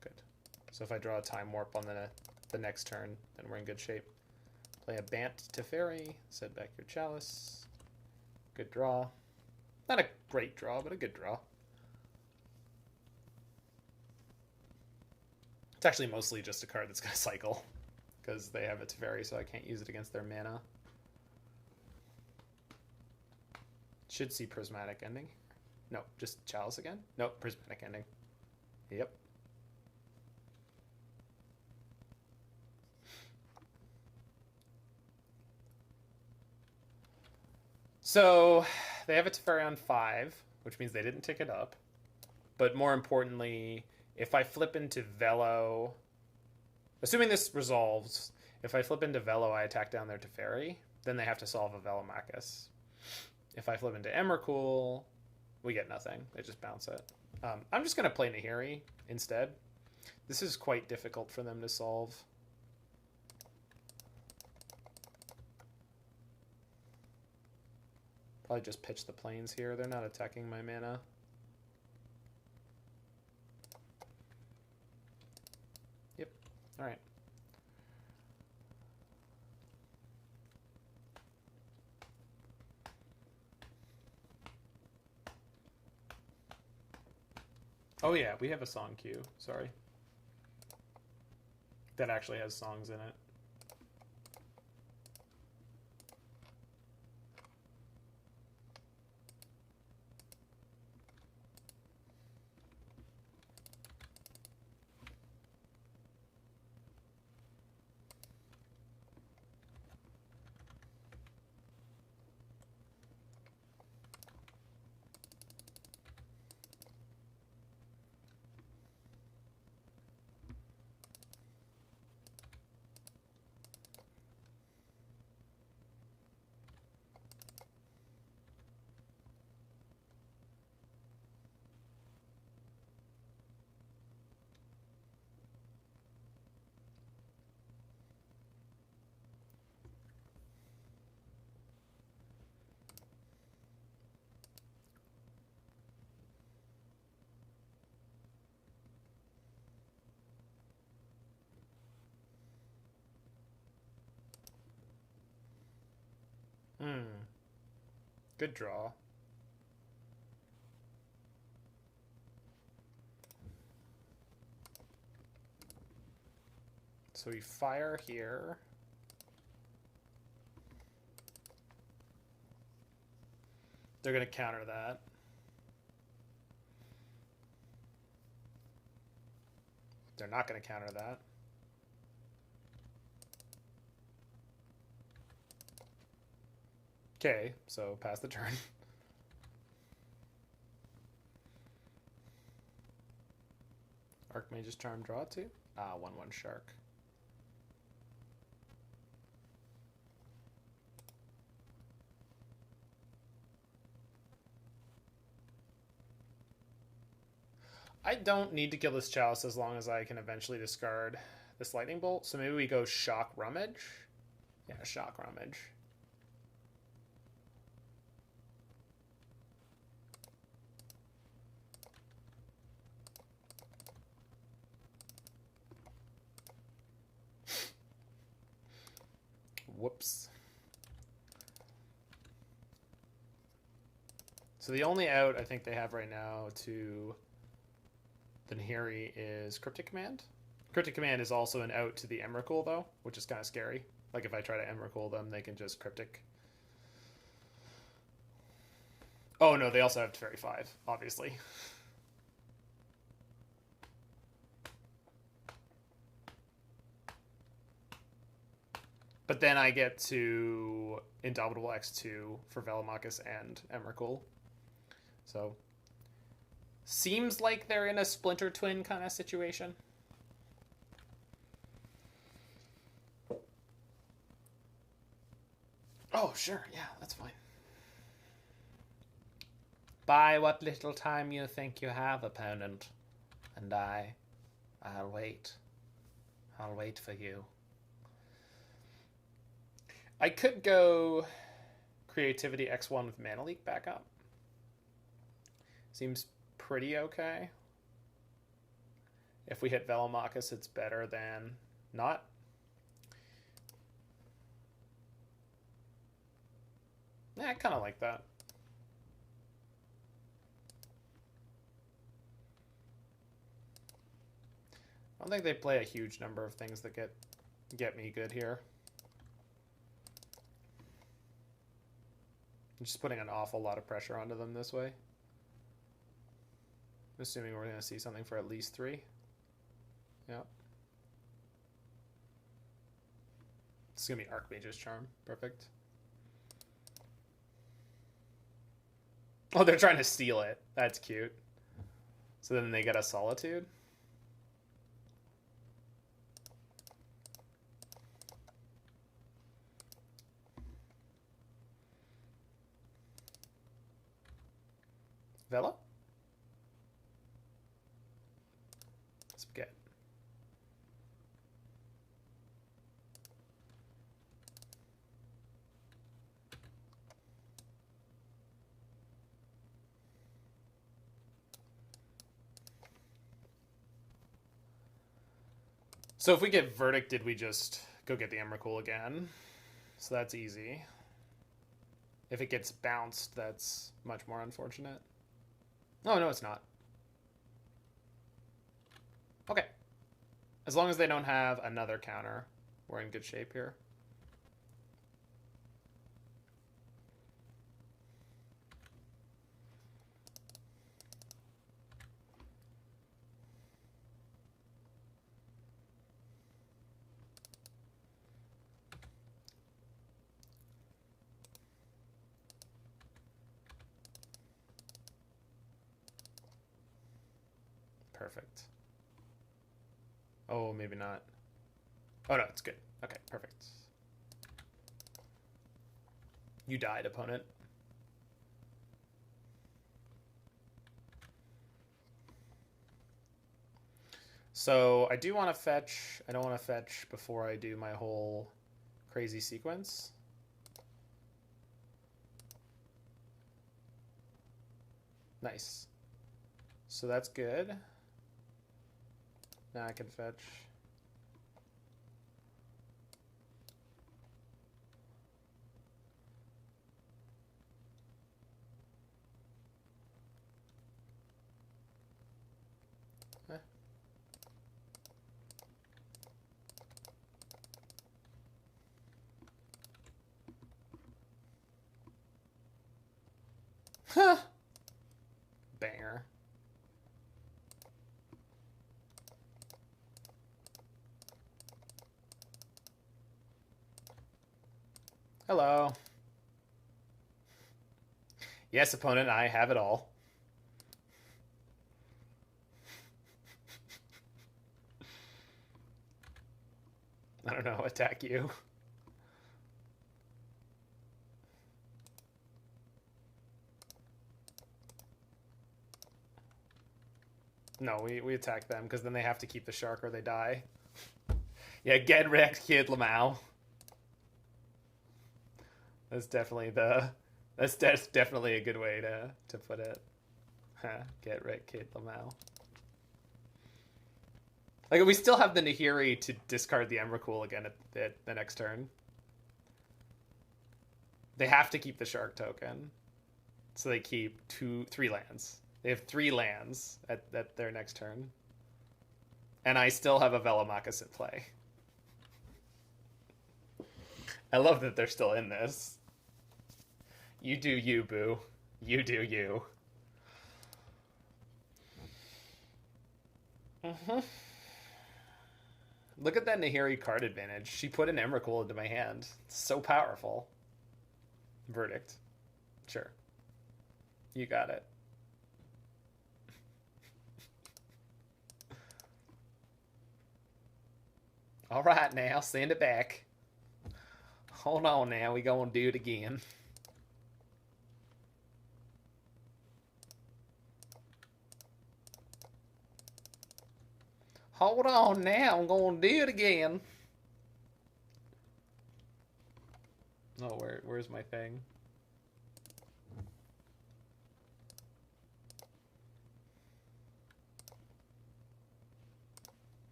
Good. So if I draw a time warp on the next turn, then we're in good shape. Play a Bant Teferi. Set back your Chalice. Good draw. Not a great draw, but a good draw. It's actually mostly just a card that's going to cycle because they have a Teferi, so I can't use it against their mana. Should see Prismatic Ending. No, just Chalice again? Nope, Prismatic Ending. Yep. So they have a Teferi on 5, which means they didn't tick it up. But more importantly, if I flip into Velo, assuming this resolves, if I flip into Velo, I attack down their Teferi, then they have to solve a Velomachus. If I flip into Emrakul, we get nothing. They just bounce it. I'm just going to play Nahiri instead. This is quite difficult for them to solve. Probably just pitch the plains here. They're not attacking my mana. All right. Oh yeah, we have a song queue. Sorry. That actually has songs in it. Hmm. Good draw. So we fire here. They're going to counter that. They're not going to counter that. Okay, so pass the turn. Archmage's Charm, draw 2. 1/1 Shark. I don't need to kill this Chalice as long as I can eventually discard this Lightning Bolt. So maybe we go Shock Rummage. Yeah, Shock Rummage. Whoops. So the only out I think they have right now to the Nahiri is Cryptic Command. Cryptic Command is also an out to the Emrakul, though, which is kind of scary. Like, if I try to Emrakul them, they can just Cryptic. Oh, no, they also have Teferi 5, obviously. But then I get to Indomitable X2 for Velomachus and Emrakul. So, seems like they're in a Splinter Twin kind of situation. Oh, sure. Yeah, that's fine. Buy what little time you think you have, opponent. And I'll wait. I'll wait for you. I could go Creativity X1 with Mana Leak back up. Seems pretty okay. If we hit Velomachus, it's better than not. Yeah, I kind of like that. I don't think they play a huge number of things that get me good here. I'm just putting an awful lot of pressure onto them this way. Assuming we're going to see something for at least 3. Yep. This is going to be Archmage's Charm. Perfect. Oh, they're trying to steal it. That's cute. So then they get a Solitude. Velo? Spaghetti. So if we get Verdicted, we just go get the Emrakul again. So that's easy. If it gets bounced, that's much more unfortunate. Oh, no, it's not. Okay. As long as they don't have another counter, we're in good shape here. Perfect. Oh, maybe not. Oh, no, it's good. Okay, perfect. You died, opponent. So I do want to fetch. I don't want to fetch before I do my whole crazy sequence. Nice. So that's good. Now I can fetch. Huh. Banger. Hello. Yes, opponent, I have it all. I don't know, attack you. No, we attack them because then they have to keep the shark or they die. Yeah, get wrecked, Kid Lamau. That's definitely that's definitely a good way to put it. Get wrecked, Kid Lamau. Like, we still have the Nahiri to discard the Emrakul again at the next turn. They have to keep the shark token. So they keep 3 lands. They have 3 lands at their next turn. And I still have a Velomachus in play. I love that they're still in this. You do you, boo. You do you. Look at that Nahiri card advantage. She put an Emrakul into my hand. It's so powerful. Verdict. Sure. You got it. All right, now send it back. Hold on now, we gonna do it again. Hold on now, I'm gonna do it again. Oh, where's my thing?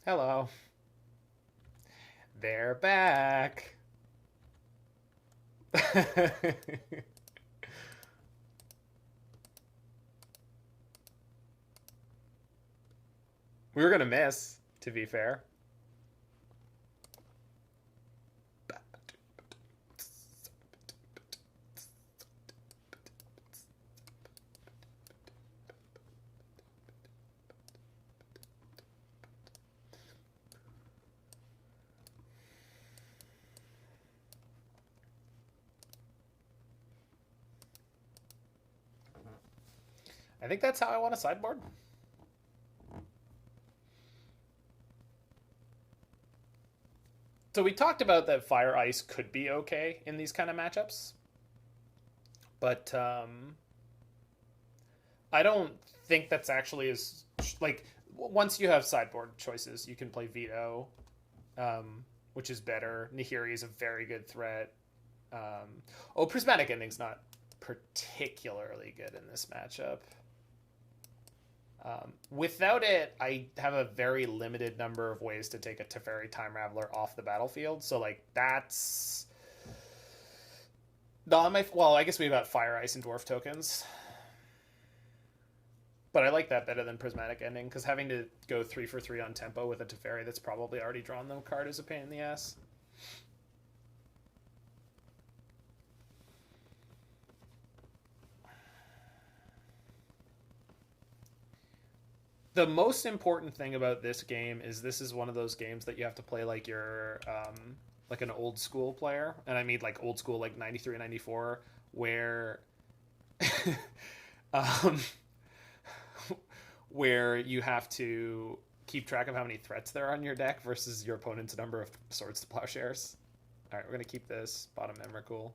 Hello. They're back. We were gonna miss, to be fair. I think that's how I want to sideboard. So we talked about that Fire Ice could be okay in these kind of matchups. But I don't think that's actually as... Like, once you have sideboard choices, you can play Veto, which is better. Nahiri is a very good threat. Prismatic Ending's not particularly good in this matchup. Without it, I have a very limited number of ways to take a Teferi Time Raveler off the battlefield. So, like, that's... Well, I guess we have Fire, Ice, and Dwarf tokens. But I like that better than Prismatic Ending, because having to go 3 for 3 on tempo with a Teferi that's probably already drawn the card is a pain in the ass. The most important thing about this game is this is one of those games that you have to play like you're like an old school player. And I mean like old school, like 93 and 94, where where you have to keep track of how many threats there are on your deck versus your opponent's number of Swords to Plowshares. All right, we're going to keep this bottom Emrakul.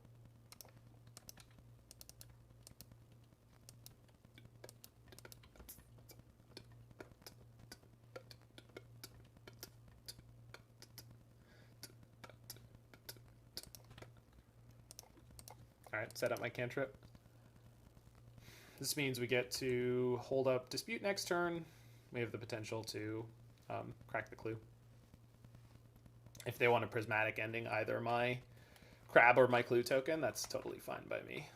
Alright, set up my cantrip. This means we get to hold up Dispute next turn. We have the potential to crack the clue. If they want a Prismatic Ending either my Crab or my Clue token, that's totally fine by me.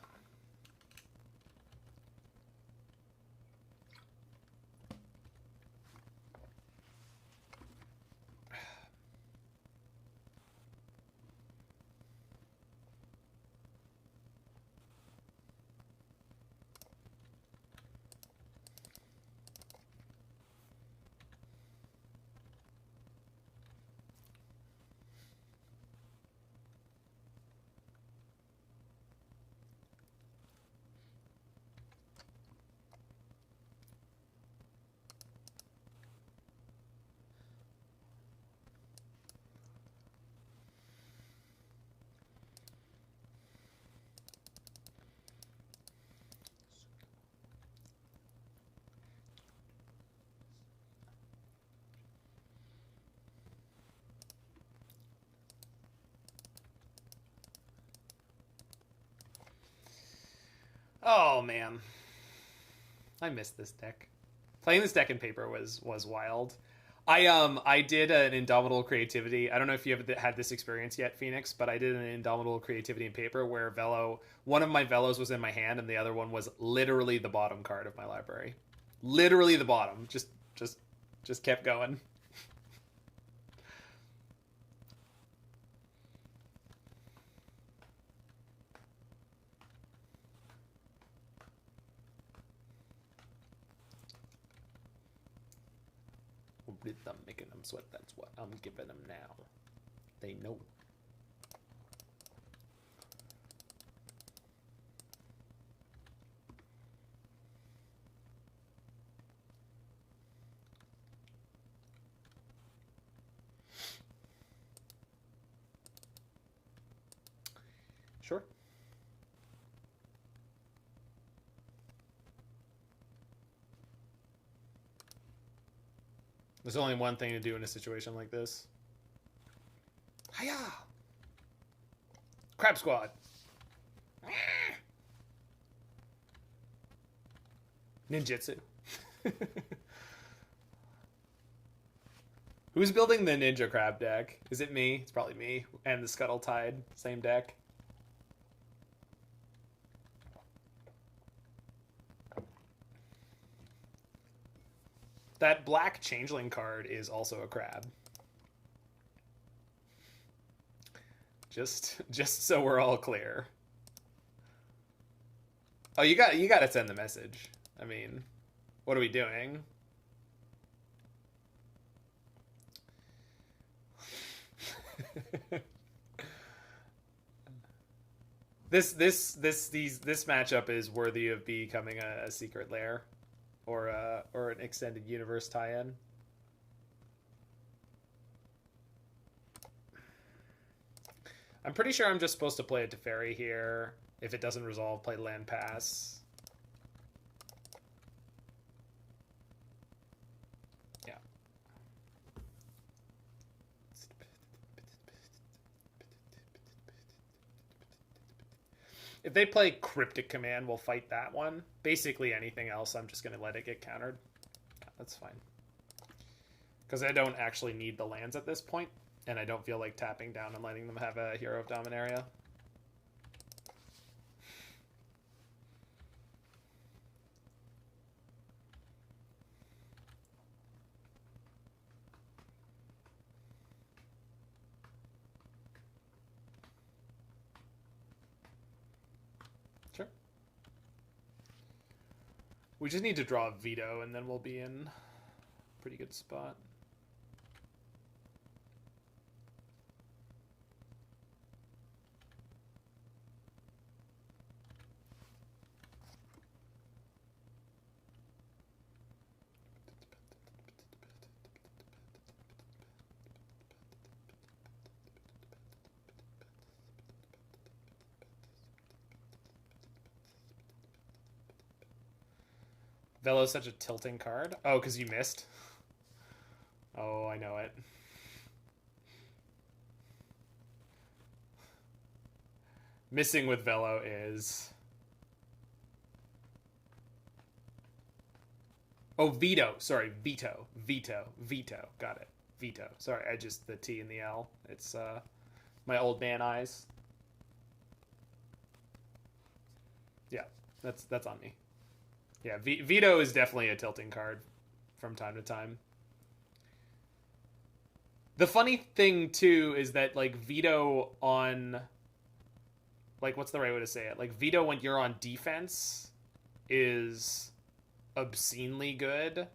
Oh man, I missed this deck. Playing this deck in paper was wild. I did an Indomitable Creativity. I don't know if you have had this experience yet, Phoenix, but I did an Indomitable Creativity in paper where one of my Velos was in my hand and the other one was literally the bottom card of my library. Literally the bottom. Just kept going. I'm making them sweat. That's what I'm giving them now. They know. Sure. There's only one thing to do in a situation like this. Hiya! Crab Squad. Ninjutsu. Who's building the Ninja Crab deck? Is it me? It's probably me. And the Scuttle Tide, same deck. That black Changeling card is also a crab. Just so we're all clear. Oh, you got to send the message. I mean, what are we doing? This matchup is worthy of becoming a secret lair. Or an extended universe tie-in. I'm pretty sure I'm just supposed to play a Teferi here. If it doesn't resolve, play land pass. Yeah. If they play Cryptic Command, we'll fight that one. Basically anything else, I'm just going to let it get countered. Yeah, that's fine. Because I don't actually need the lands at this point, and I don't feel like tapping down and letting them have a Hero of Dominaria. Sure. We just need to draw a Veto, and then we'll be in a pretty good spot. Velo's such a tilting card. Oh, because you missed? Oh, I know it. Missing with Velo is... Oh, Veto. Sorry, Veto. Veto. Veto. Got it. Veto. Sorry, I just... The T and the L. It's my old man eyes. Yeah, that's on me. Yeah, Veto is definitely a tilting card from time to time. The funny thing, too, is that, like, Veto on... Like, what's the right way to say it? Like, Veto when you're on defense is obscenely good,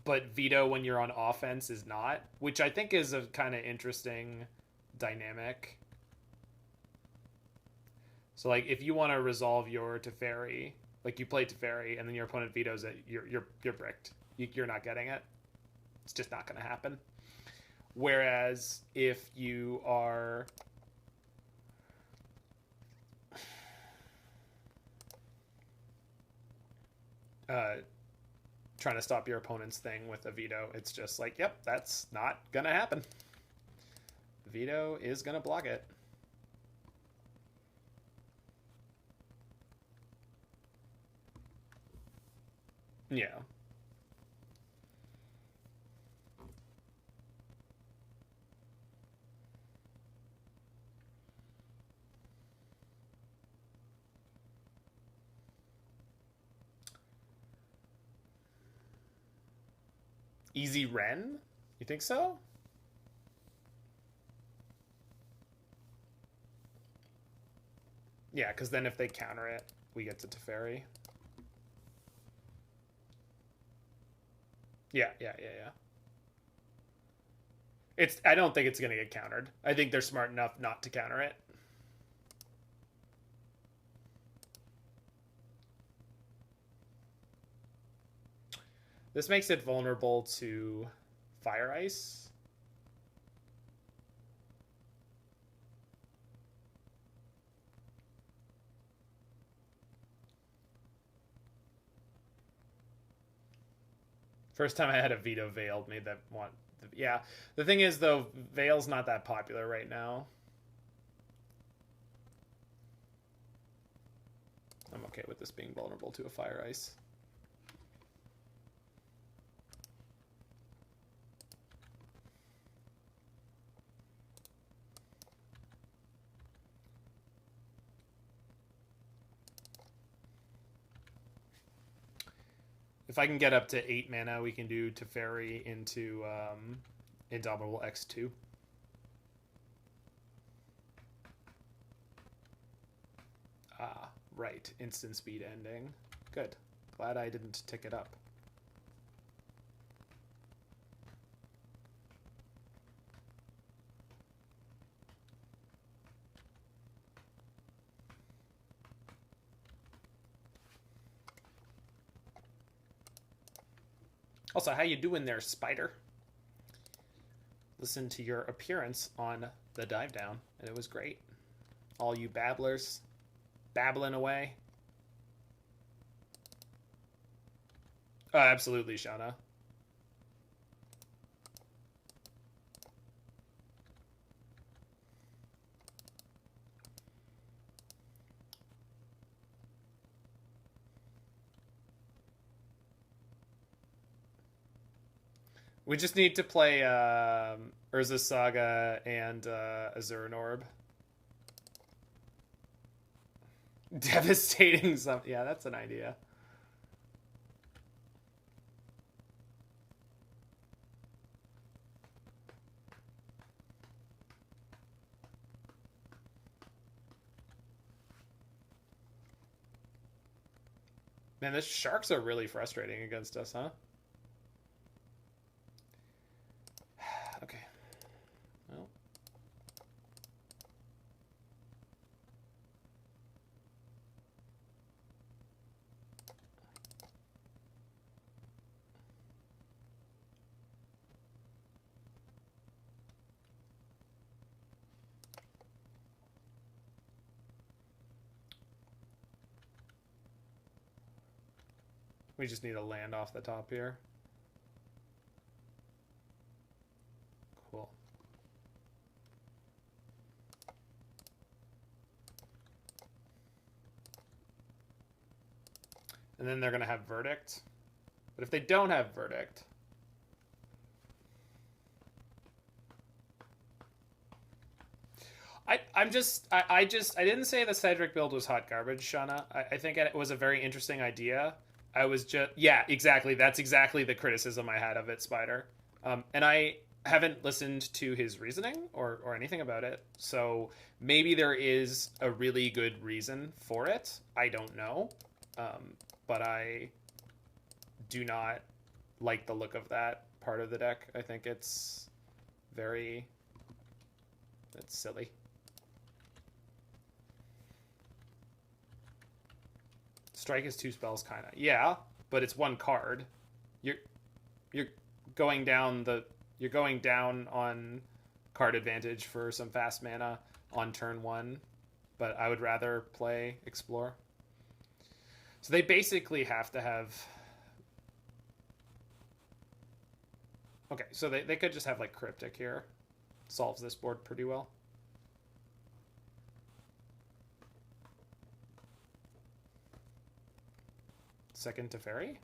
but Veto when you're on offense is not, which I think is a kind of interesting dynamic. So, like, if you want to resolve your Teferi... Like, you play Teferi, and then your opponent vetoes it, you're bricked. You're not getting it. It's just not going to happen. Whereas, if you are... trying to stop your opponent's thing with a veto, it's just like, yep, that's not going to happen. Veto is going to block it. Yeah. Easy Wrenn? You think so? Yeah, because then if they counter it, we get to Teferi. Yeah, yeah, yeah, yeah. I don't think it's gonna get countered. I think they're smart enough not to counter it. This makes it vulnerable to Fire Ice. First time I had a Veto Veil made that want. Yeah. The thing is, though, Veil's not that popular right now. I'm okay with this being vulnerable to a Fire Ice. If I can get up to 8 mana, we can do Teferi into Indomitable X2. Ah, right. Instant speed ending. Good. Glad I didn't tick it up. Also, how you doing there, Spider? Listen to your appearance on the dive down, and it was great. All you babblers, babbling away. Oh, absolutely, Shauna. We just need to play Urza Saga and Azuran Orb. Devastating some. Yeah, that's an idea. Man, the sharks are really frustrating against us, huh? Okay. Well. We just need a land off the top here. Cool. And then they're going to have Verdict. But if they don't have Verdict... I didn't say the Cedric build was hot garbage, Shauna. I think it was a very interesting idea. I was just... Yeah, exactly. That's exactly the criticism I had of it, Spider. And I haven't listened to his reasoning or anything about it. So maybe there is a really good reason for it. I don't know. But I do not like the look of that part of the deck. I think it's very... It's silly. Strike is 2 spells, kind of. Yeah, but it's 1 card. You're going down on card advantage for some fast mana on turn 1, but I would rather play Explore. So they basically have to have... Okay, so they could just have like Cryptic here. Solves this board pretty well. Second Teferi?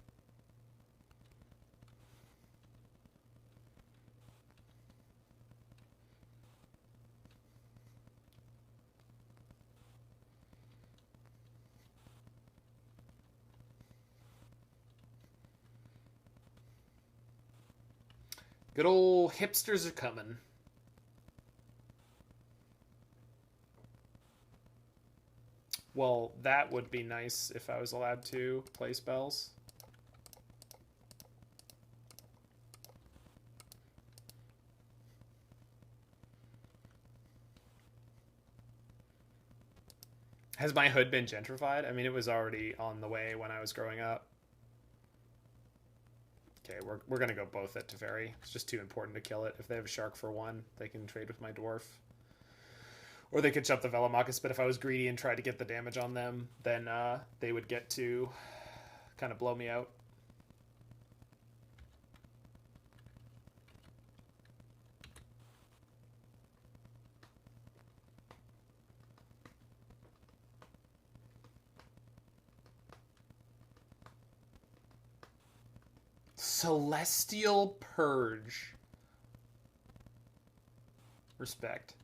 Good old hipsters are coming. Well, that would be nice if I was allowed to play spells. Has my hood been gentrified? I mean, it was already on the way when I was growing up. Okay, we're going to go both at Teferi. It's just too important to kill it. If they have a shark for 1, they can trade with my dwarf. Or they could jump the Velomachus, but if I was greedy and tried to get the damage on them, then they would get to kind of blow me out. Celestial Purge. Respect.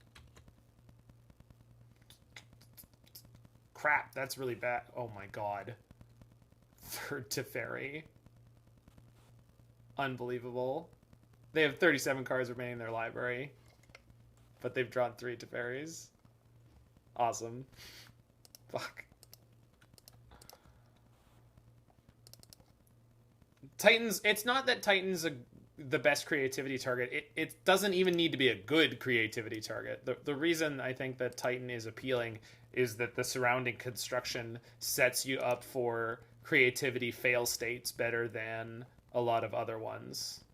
Crap, that's really bad. Oh my god. Third Teferi. Unbelievable. They have 37 cards remaining in their library, but they've drawn 3 Teferis. Awesome. Fuck. Titans, it's not that Titan's the best creativity target. It doesn't even need to be a good creativity target. The reason I think that Titan is appealing is that the surrounding construction sets you up for creativity fail states better than a lot of other ones.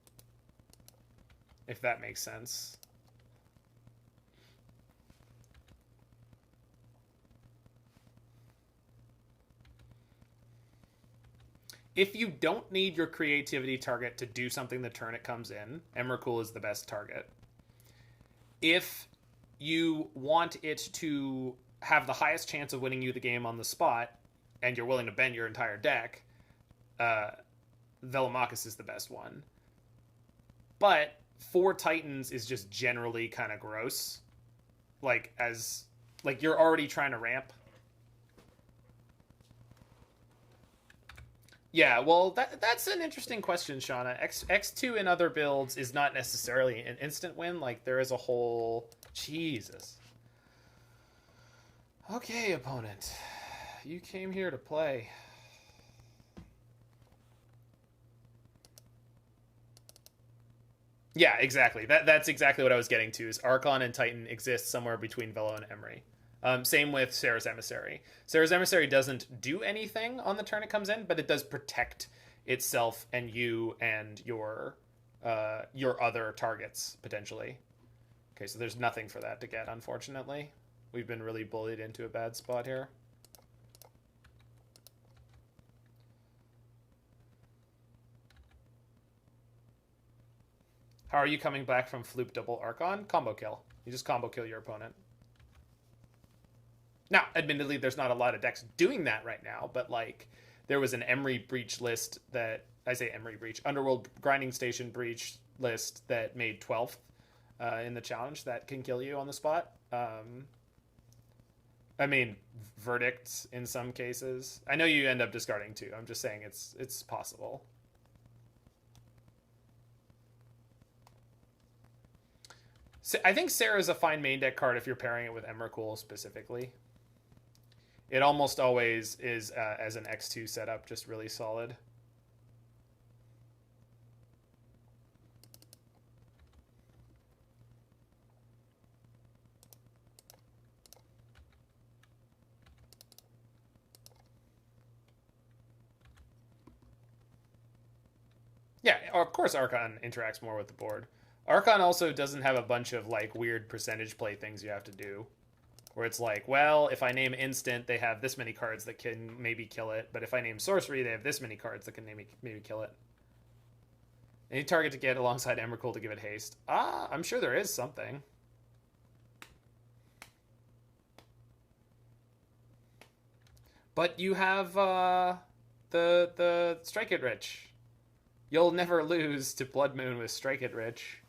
If that makes sense. If you don't need your creativity target to do something the turn it comes in, Emrakul is the best target. If you want it to have the highest chance of winning you the game on the spot, and you're willing to bend your entire deck, Velomachus is the best one. But 4 Titans is just generally kind of gross. Like you're already trying to ramp. Yeah, well, that's an interesting question, Shauna. X2 in other builds is not necessarily an instant win. Like, there is a whole... Jesus. Okay, opponent. You came here to play. Yeah, exactly. That's exactly what I was getting to, is Archon and Titan exist somewhere between Velo and Emry. Same with Sarah's Emissary. Sarah's Emissary doesn't do anything on the turn it comes in, but it does protect itself and you and your other targets, potentially. Okay, so there's nothing for that to get, unfortunately. We've been really bullied into a bad spot here. How are you coming back from Floop Double Archon? Combo kill. You just combo kill your opponent. Now, admittedly, there's not a lot of decks doing that right now, but like there was an Emry Breach list that, I say Emry Breach, Underworld Grinding Station Breach list that made 12th in the challenge that can kill you on the spot. I mean, verdicts in some cases. I know you end up discarding 2. I'm just saying it's possible. So I think Sarah's a fine main deck card if you're pairing it with Emrakul specifically. It almost always is, as an X2 setup, just really solid. Yeah, of course Archon interacts more with the board. Archon also doesn't have a bunch of like weird percentage play things you have to do. Where it's like, well, if I name instant, they have this many cards that can maybe kill it. But if I name sorcery, they have this many cards that can maybe kill it. Any target to get alongside Emrakul to give it haste. I'm sure there is something. But you have the Strike It Rich. You'll never lose to Blood Moon with Strike It Rich.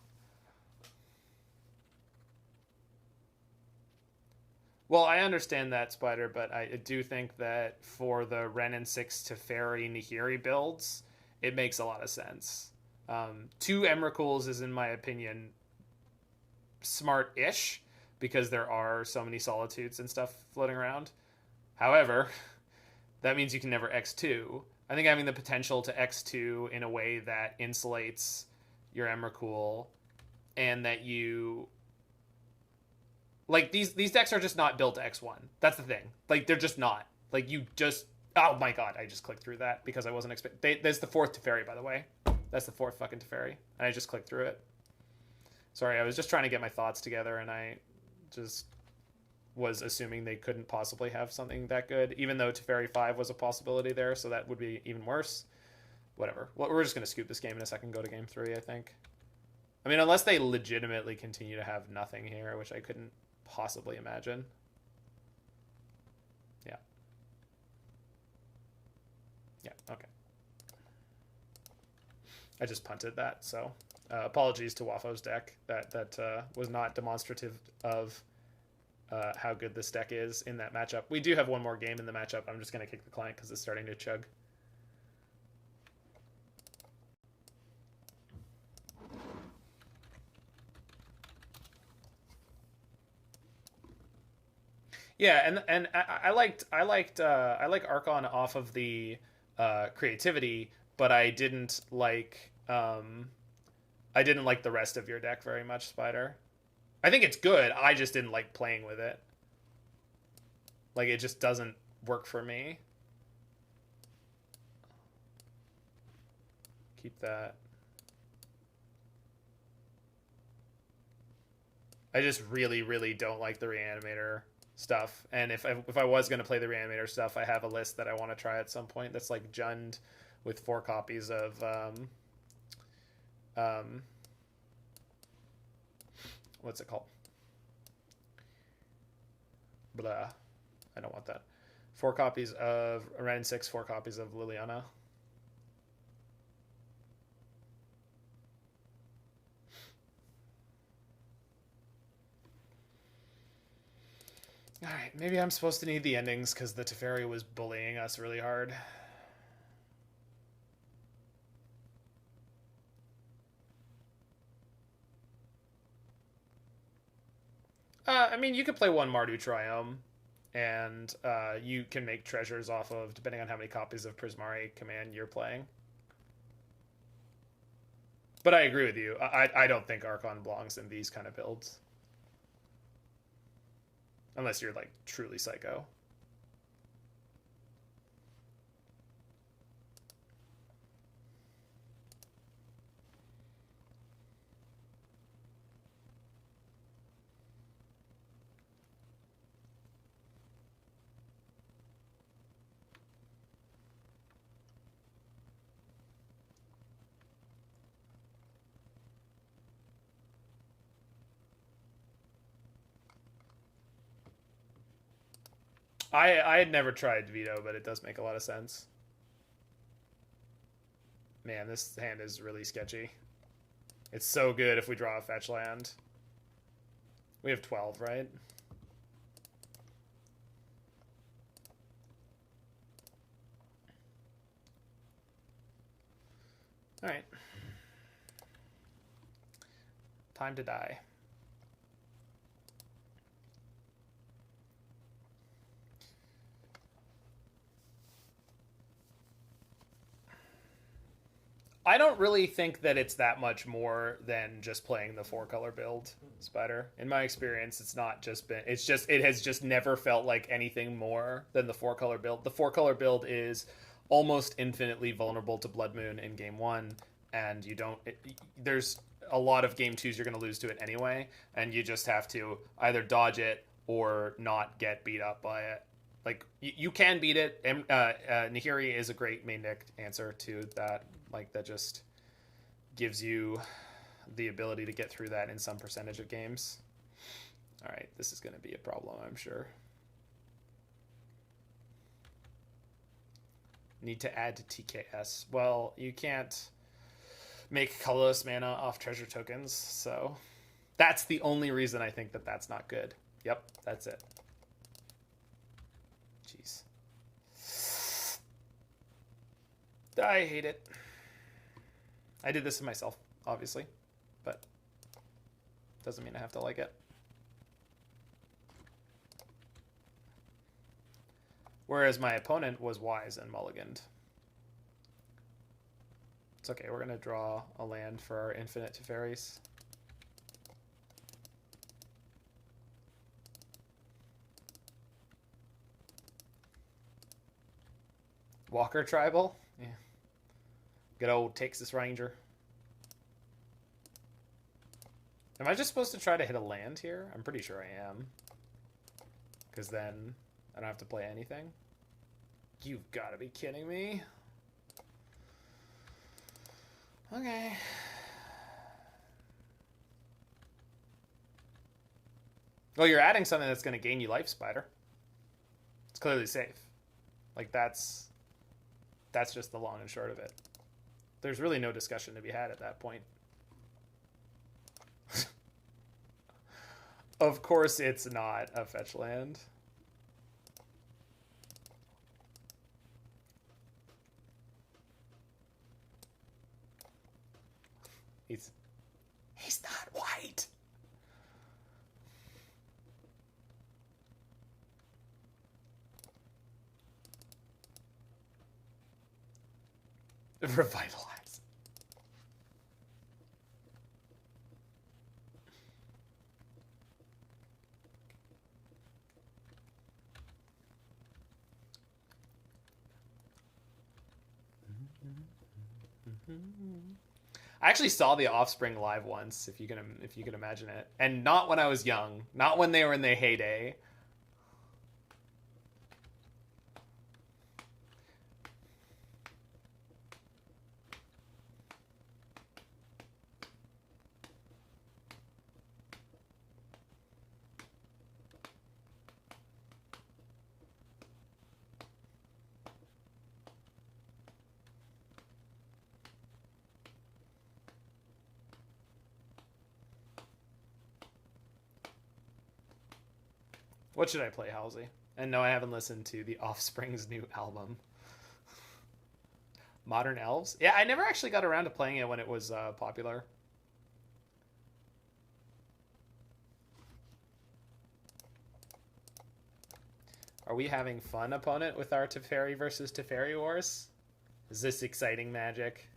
Well, I understand that, Spider, but I do think that for the Wrenn and Six Teferi Nahiri builds, it makes a lot of sense. Two Emrakuls is, in my opinion, smart-ish, because there are so many Solitudes and stuff floating around. However, that means you can never X2. I think having the potential to X2 in a way that insulates your Emrakul, and that you... Like, these decks are just not built to X1. That's the thing. Like, they're just not. Like, you just... Oh my god, I just clicked through that because I wasn't expecting... There's the fourth Teferi, by the way. That's the fourth fucking Teferi. And I just clicked through it. Sorry, I was just trying to get my thoughts together, and I just was assuming they couldn't possibly have something that good, even though Teferi 5 was a possibility there, so that would be even worse. Whatever. Well, we're just going to scoop this game in a second, go to game 3, I think. I mean, unless they legitimately continue to have nothing here, which I couldn't possibly imagine. Yeah. Yeah, okay. I just punted that, so apologies to Wafo's deck. That was not demonstrative of how good this deck is in that matchup. We do have one more game in the matchup. I'm just going to kick the client because it's starting to chug. Yeah, and I like Archon off of the creativity, but I didn't like the rest of your deck very much, Spider. I think it's good. I just didn't like playing with it. Like, it just doesn't work for me. Keep that. I just really, really don't like the Reanimator stuff. And if I was going to play the Reanimator stuff, I have a list that I want to try at some point that's like Jund with 4 copies of what's it called? Blah. I don't want that. 4 copies of Wrenn and Six, 4 copies of Liliana. Alright, maybe I'm supposed to need the endings because the Teferi was bullying us really hard. I mean, you could play 1 Mardu Triome, and you can make treasures off of, depending on how many copies of Prismari Command you're playing. But I agree with you. I don't think Archon belongs in these kind of builds. Unless you're, like, truly psycho. I had never tried Veto, but it does make a lot of sense. Man, this hand is really sketchy. It's so good if we draw a fetch land. We have 12, right? Alright. Time to die. I don't really think that it's that much more than just playing the 4-color build, Spider. In my experience, it's not just been... it has just never felt like anything more than the 4-color build. The 4-color build is almost infinitely vulnerable to Blood Moon in Game 1, and you don't... there's a lot of Game 2s you're going to lose to it anyway, and you just have to either dodge it or not get beat up by it. Like, you can beat it. Nahiri is a great main deck answer to that. Like, that just gives you the ability to get through that in some percentage of games. All right, this is going to be a problem, I'm sure. Need to add to TKS. Well, you can't make colorless mana off treasure tokens, so that's the only reason I think that that's not good. Yep, that's it. Jeez. I hate it. I did this to myself, obviously, but doesn't mean I have to like it. Whereas my opponent was wise and mulliganed. It's okay, we're going to draw a land for our infinite Teferis. Walker Tribal? Yeah. Good old Texas Ranger. Am I just supposed to try to hit a land here? I'm pretty sure I am. Because then I don't have to play anything. You've got to be kidding me. Okay. Well, you're adding something that's going to gain you life, Spider. It's clearly safe. Like, that's just the long and short of it. There's really no discussion to be had at that point. Of course it's not a fetch land. He's not white. Revitalize. I actually saw The Offspring live once, if you can imagine it, and not when I was young, not when they were in their heyday. What should I play, Halsey? And no, I haven't listened to The Offspring's new album. Modern Elves? Yeah, I never actually got around to playing it when it was popular. Are we having fun, opponent, with our Teferi versus Teferi wars? Is this exciting magic?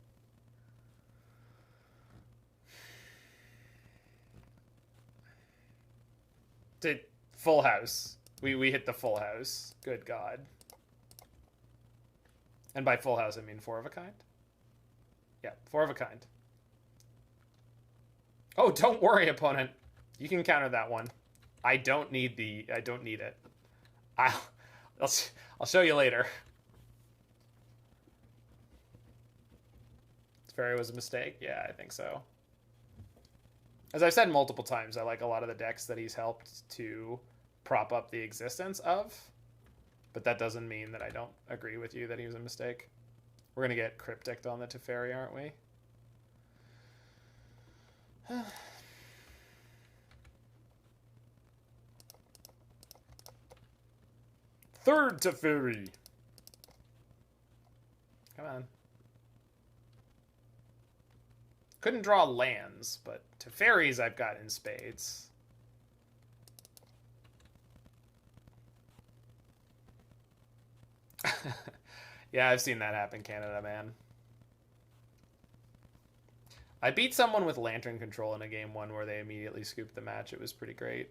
Did full house. We hit the full house. Good God. And by full house, I mean 4 of a kind? Yeah, 4 of a kind. Oh, don't worry, opponent. You can counter that one. I don't need it. I'll show you later. Teferi was a mistake? Yeah, I think so. As I've said multiple times, I like a lot of the decks that he's helped to prop up the existence of, but that doesn't mean that I don't agree with you that he was a mistake. We're going to get Cryptic on the Teferi, aren't we? Third Teferi. Come on. Couldn't draw lands, but Teferis I've got in spades. Yeah, I've seen that happen, Canada, man. I beat someone with Lantern Control in a game one where they immediately scooped the match. It was pretty great.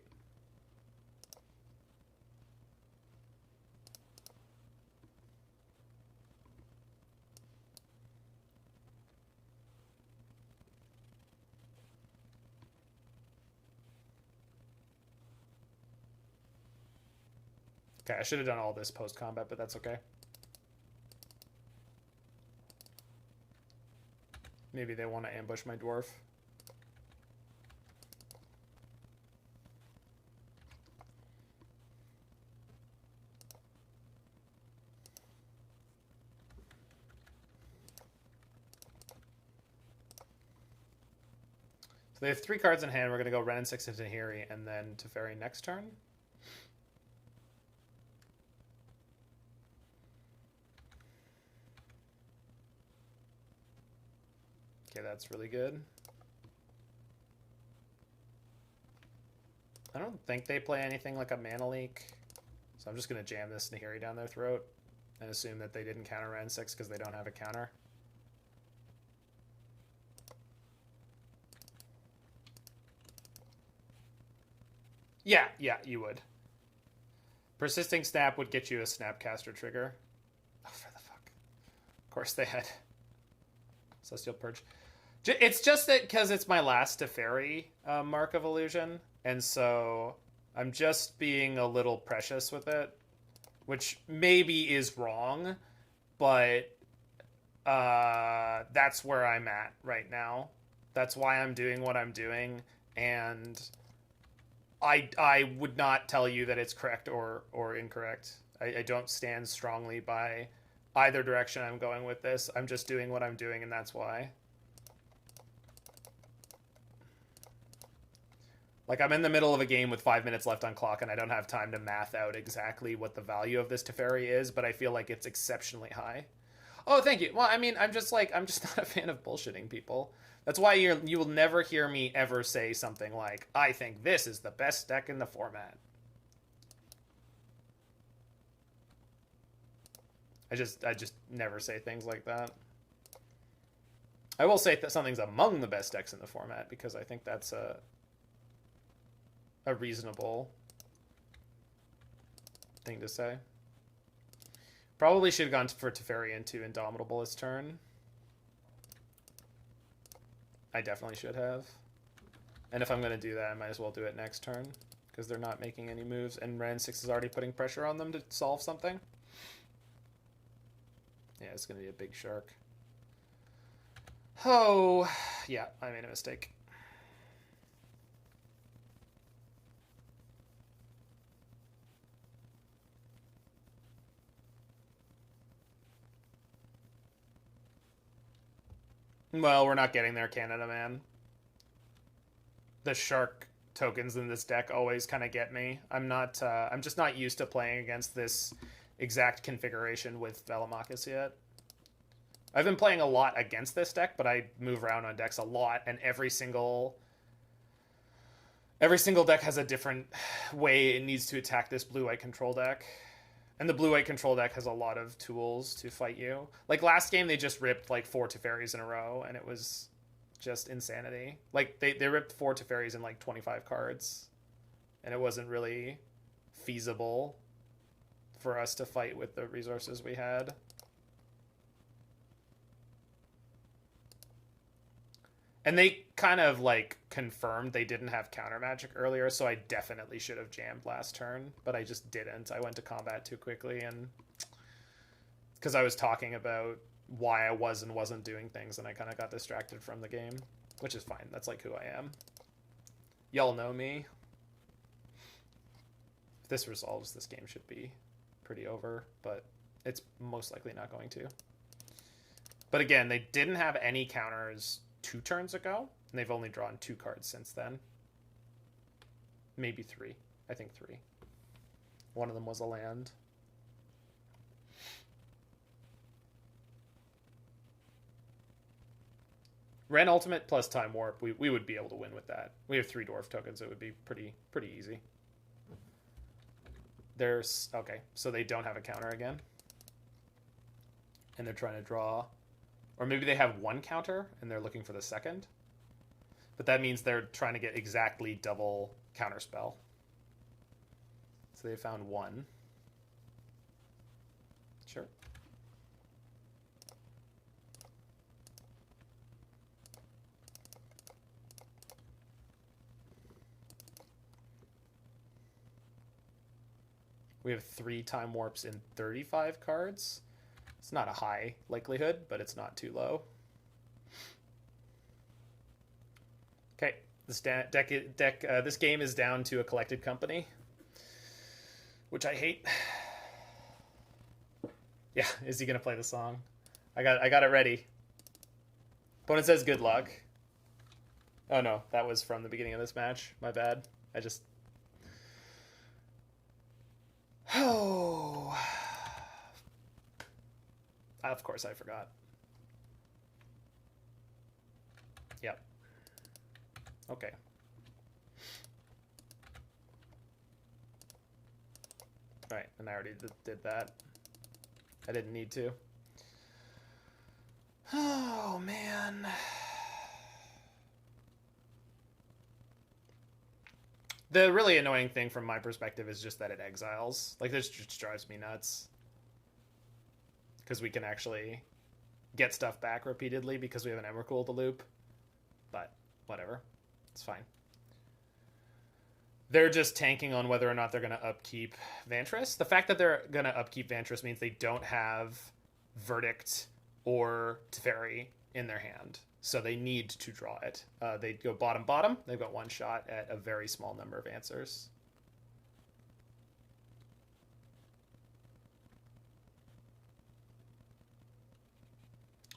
Okay, I should have done all this post-combat, but that's okay. Maybe they want to ambush my dwarf. So they have 3 cards in hand. We're going to go Wrenn and Six into Nahiri and then Teferi next turn. Okay, that's really good. I don't think they play anything like a Mana Leak, so I'm just going to jam this Nahiri down their throat and assume that they didn't counter Wrenn and Six because they don't have a counter. Yeah, you would. Persisting Snap would get you a Snapcaster trigger. Oh, for the fuck. Of course they had Celestial Purge. It's just that because it's my last Teferi Mark of Illusion, and so I'm just being a little precious with it, which maybe is wrong, but that's where I'm at right now. That's why I'm doing what I'm doing, and I would not tell you that it's correct or incorrect. I don't stand strongly by either direction I'm going with this. I'm just doing what I'm doing, and that's why. Like, I'm in the middle of a game with 5 minutes left on clock, and I don't have time to math out exactly what the value of this Teferi is, but I feel like it's exceptionally high. Oh, thank you. Well, I mean, I'm just not a fan of bullshitting people. That's why you will never hear me ever say something like, I think this is the best deck in the format. I just never say things like that. I will say that something's among the best decks in the format because I think that's a reasonable thing to say. Probably should have gone for Teferi into Indomitable this turn. I definitely should have. And if I'm going to do that, I might as well do it next turn because they're not making any moves, and Wrenn and Six is already putting pressure on them to solve something. Yeah, it's going to be a big shark. Oh, yeah, I made a mistake. Well, we're not getting there, Canada man. The shark tokens in this deck always kind of get me. I'm just not used to playing against this exact configuration with Velomachus yet. I've been playing a lot against this deck, but I move around on decks a lot, and every single deck has a different way it needs to attack this blue-white control deck. And the blue-white control deck has a lot of tools to fight you. Like, last game, they just ripped, like, 4 Teferis in a row, and it was just insanity. Like, they ripped 4 Teferis in, like, 25 cards, and it wasn't really feasible for us to fight with the resources we had. And they kind of, like, confirmed they didn't have counter magic earlier, so I definitely should have jammed last turn, but I just didn't. I went to combat too quickly, and because I was talking about why I was and wasn't doing things, and I kind of got distracted from the game, which is fine. That's, like, who I am. Y'all know me. If this resolves, this game should be pretty over, but it's most likely not going to. But again, they didn't have any counters 2 turns ago, and they've only drawn 2 cards since then. Maybe 3. I think 3. One of them was a land. Wrenn Ultimate plus Time Warp, we would be able to win with that. We have 3 Dwarf tokens. It would be pretty easy. There's... Okay, so they don't have a counter again. And they're trying to draw... Or maybe they have 1 counter, and they're looking for the second. But that means they're trying to get exactly double counterspell. So they found 1. Sure. We have 3 Time Warps in 35 cards. It's not a high likelihood, but it's not too low. Okay, this this game is down to a collected company, which I hate. Yeah, is he gonna play the song? I got it ready. Opponent says good luck. Oh no, that was from the beginning of this match. My bad. I just... Oh... Of course I forgot. Yep. Okay. Alright, and I already did that. I didn't need to. Oh, man. The really annoying thing from my perspective is just that it exiles. Like, this just drives me nuts. Because we can actually get stuff back repeatedly because we have an Emrakul to loop. But, whatever. It's fine. They're just tanking on whether or not they're going to upkeep Vantress. The fact that they're going to upkeep Vantress means they don't have Verdict or Teferi in their hand. So they need to draw it. They go bottom. They've got one shot at a very small number of answers.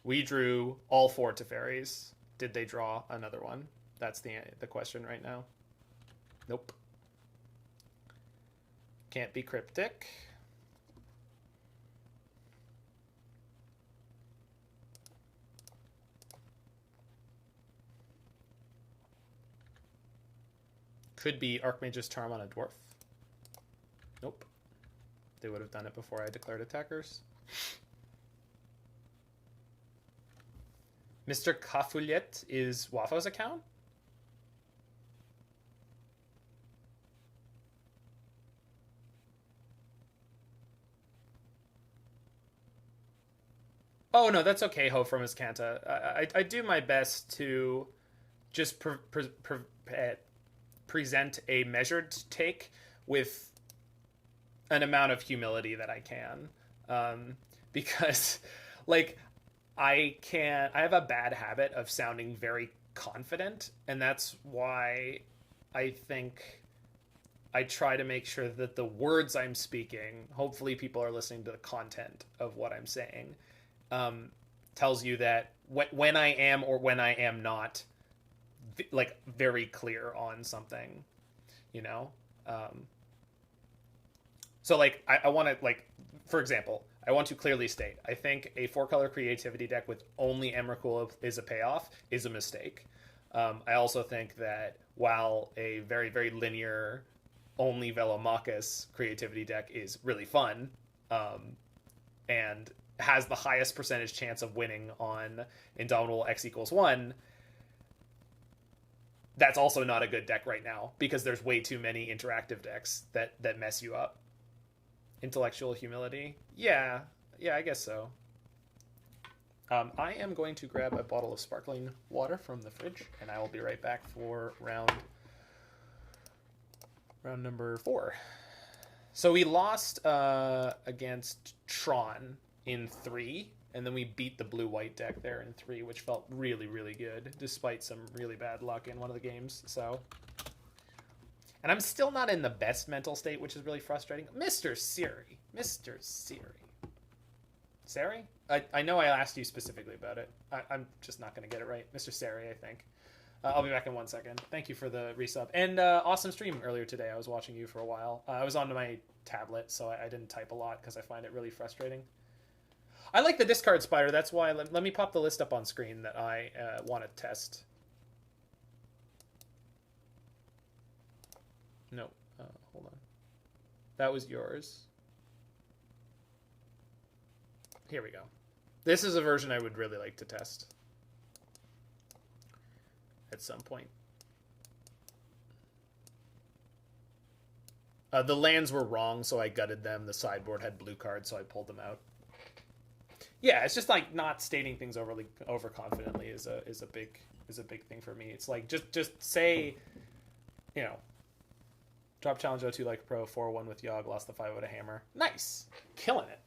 We drew all 4 Teferis. Did they draw another one? That's the question right now. Nope. Can't be cryptic. Could be Archmage's Charm on a dwarf. Nope. They would have done it before I declared attackers. Mr. Cafouillet is Wafo's account? Oh, no, that's okay, Ho from Iskanta. I do my best to just present a measured take with an amount of humility that I can. Because, like, I have a bad habit of sounding very confident, and that's why I think I try to make sure that the words I'm speaking, hopefully people are listening to the content of what I'm saying, tells you that when I am or when I am not, like, very clear on something, you know? So, like, I want to, like, for example, I want to clearly state, I think a 4-color creativity deck with only Emrakul is a payoff is a mistake. I also think that while a very, very linear only Velomachus creativity deck is really fun, and has the highest percentage chance of winning on Indomitable X=1, that's also not a good deck right now because there's way too many interactive decks that mess you up. Intellectual humility? Yeah, I guess so. I am going to grab a bottle of sparkling water from the fridge, and I will be right back for round number 4. So we lost against Tron in 3, and then we beat the blue-white deck there in 3, which felt really, really good, despite some really bad luck in one of the games, so... And I'm still not in the best mental state, which is really frustrating. Mr. Siri. Mr. Siri. Sari? I know I asked you specifically about it. I'm just not going to get it right. Mr. Sari, I think. I'll be back in 1 second. Thank you for the resub. And awesome stream earlier today. I was watching you for a while. I was on my tablet, so I didn't type a lot because I find it really frustrating. I like the discard spider. That's why... Let me pop the list up on screen that I want to test. No, hold on. That was yours. Here we go. This is a version I would really like to test at some point. The lands were wrong, so I gutted them. The sideboard had blue cards, so I pulled them out. Yeah, it's just like not stating things overconfidently is a big thing for me. It's like just say, you know, drop challenge 02 like pro, 4-1 with Yogg, lost the 5 with a hammer. Nice. Killing it.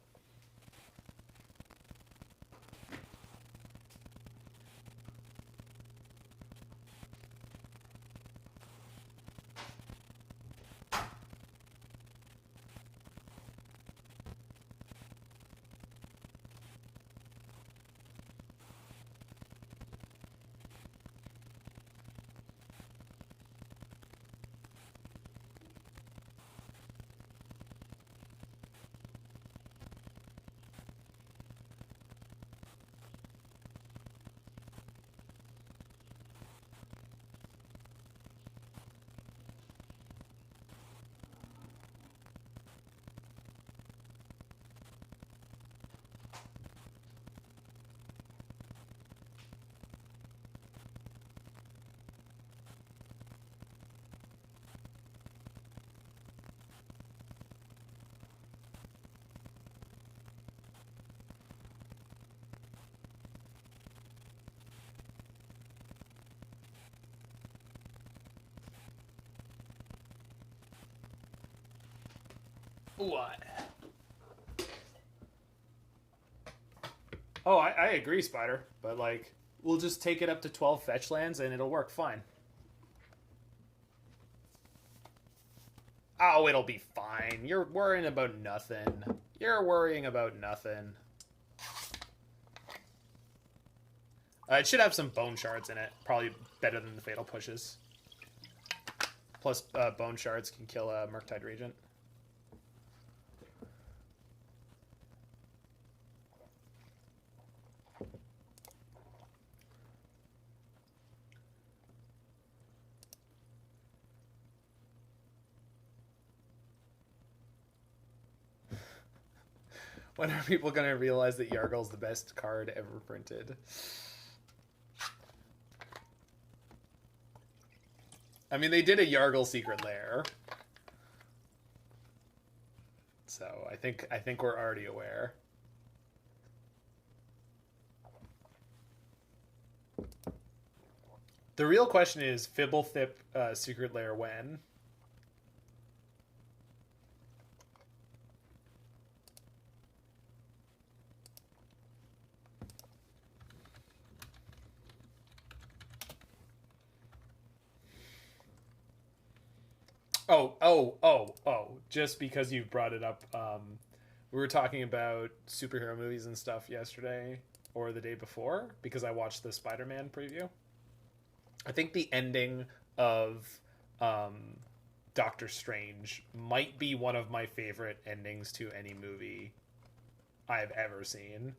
What? Oh, I agree, Spider. But, like, we'll just take it up to 12 fetch lands and it'll work fine. Oh, it'll be fine. You're worrying about nothing. You're worrying about nothing. It should have some bone shards in it. Probably better than the fatal pushes. Plus, bone shards can kill a Murktide Regent. When are people going to realize that Yargle's the best card ever printed? I mean, they did a Yargle Secret Lair. So, I think we're already aware. The real question is, Fibblethip Secret Lair when? Oh, just because you brought it up, we were talking about superhero movies and stuff yesterday or the day before because I watched the Spider-Man preview. I think the ending of Doctor Strange might be one of my favorite endings to any movie I've ever seen,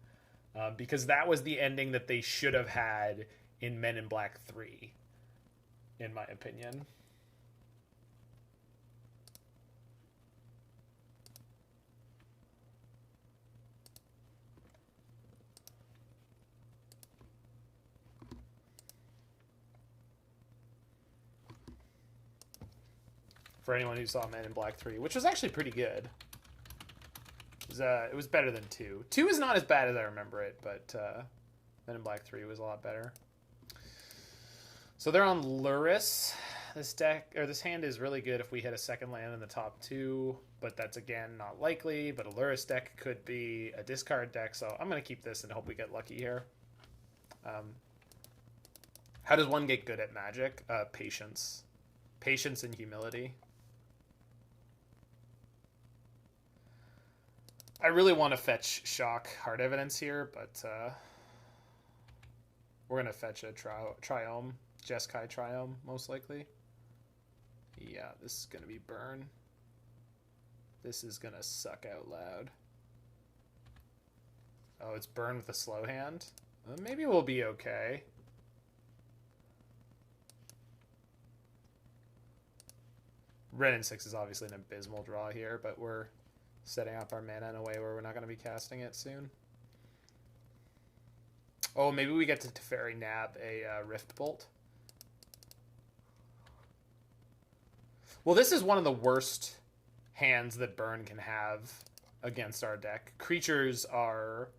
because that was the ending that they should have had in Men in Black 3, in my opinion. For anyone who saw Men in Black 3, which was actually pretty good. It was better than 2. 2 is not as bad as I remember it, but Men in Black 3 was a lot better. So they're on Luris. This hand is really good if we hit a second land in the top 2, but that's again not likely. But a Luris deck could be a discard deck, so I'm going to keep this and hope we get lucky here. How does one get good at Magic? Patience. Patience and humility. I really want to fetch Shock Hard Evidence here, but we're going to fetch a Triome. Jeskai Triome, most likely. Yeah, this is going to be burn. This is going to suck out loud. Oh, it's burn with a slow hand? Maybe we'll be okay. Wrenn and Six is obviously an abysmal draw here, but we're setting up our mana in a way where we're not going to be casting it soon. Oh, maybe we get to Teferi nab a Rift Bolt. Well, this is one of the worst hands that Burn can have against our deck. Creatures are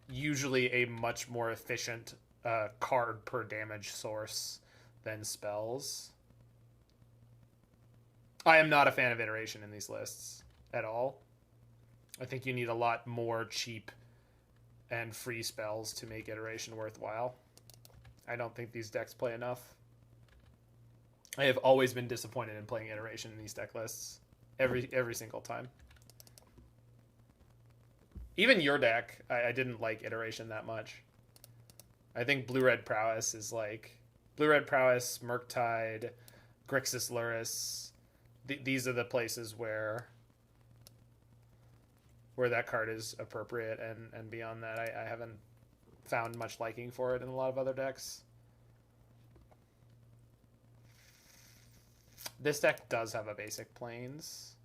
usually a much more efficient card per damage source than spells. I am not a fan of iteration in these lists at all. I think you need a lot more cheap and free spells to make iteration worthwhile. I don't think these decks play enough. I have always been disappointed in playing iteration in these deck lists. Every single time. Even your deck, I didn't like iteration that much. I think Blue-Red Prowess is like... Blue-Red Prowess, Murktide, Grixis Luris. These are the places where that card is appropriate, and beyond that, I haven't found much liking for it in a lot of other decks. This deck does have a basic plains.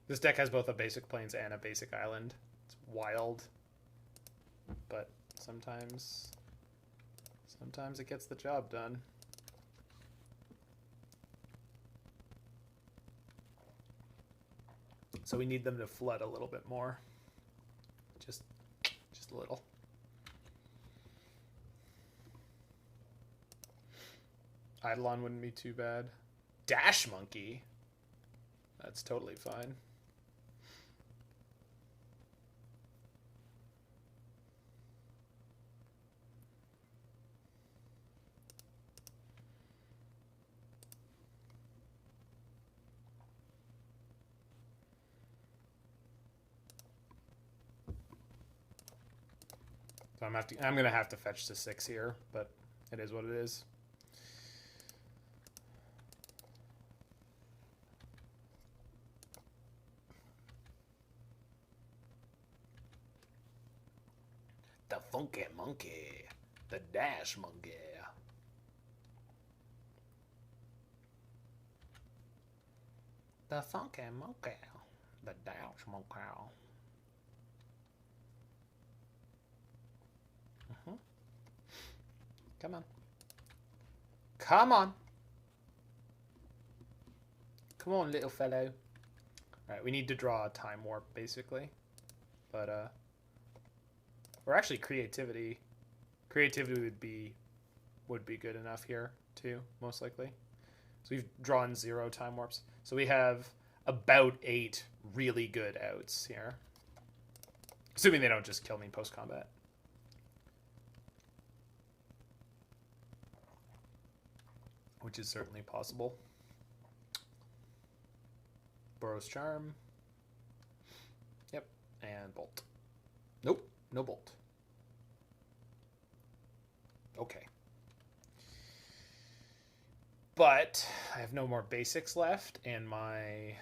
This deck has both a basic plains and a basic island. It's wild, but sometimes it gets the job done. So we need them to flood a little bit more. Just a little. Eidolon wouldn't be too bad. Dash Monkey. That's totally fine. So I'm gonna have to fetch to 6 here, but it is what it is. The funky monkey, the dash monkey. The funky monkey, the dash monkey. Come on. Come on. Come on, little fellow. Alright, we need to draw a time warp, basically. But, or actually creativity. Creativity would be good enough here, too, most likely. So we've drawn 0 time warps. So we have about 8 really good outs here. Assuming they don't just kill me post-combat. Which is certainly possible. Burrow's Charm. Yep. And Bolt. Nope. No Bolt. Okay. But I have no more basics left, and my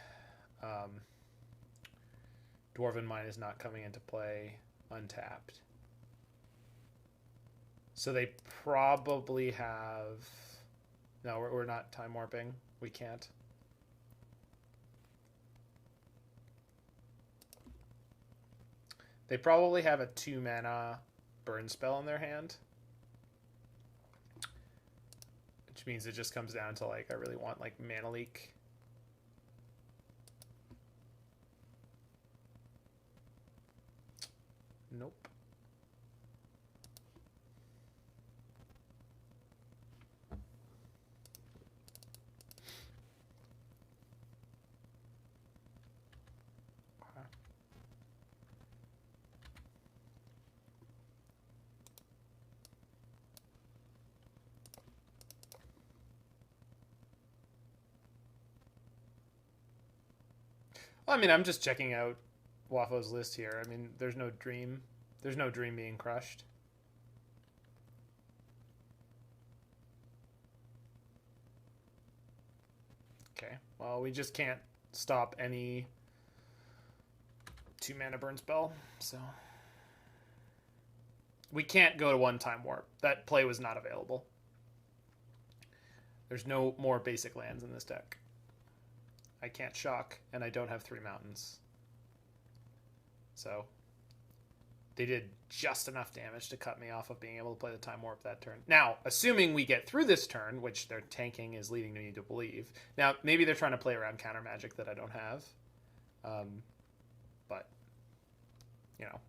Dwarven Mine is not coming into play untapped. So they probably have... No, we're not time warping. We can't. They probably have a 2-mana burn spell in their hand. Which means it just comes down to, like, I really want, like, Mana Leak. Nope. Well, I mean, I'm just checking out Wafo's list here. I mean, there's no dream. There's no dream being crushed. Okay. Well, we just can't stop any 2-mana burn spell, so... We can't go to 1-time warp. That play was not available. There's no more basic lands in this deck. I can't shock, and I don't have 3 mountains. So, they did just enough damage to cut me off of being able to play the time warp that turn. Now, assuming we get through this turn, which their tanking is leading me to believe. Now, maybe they're trying to play around counter magic that I don't have. But, you know.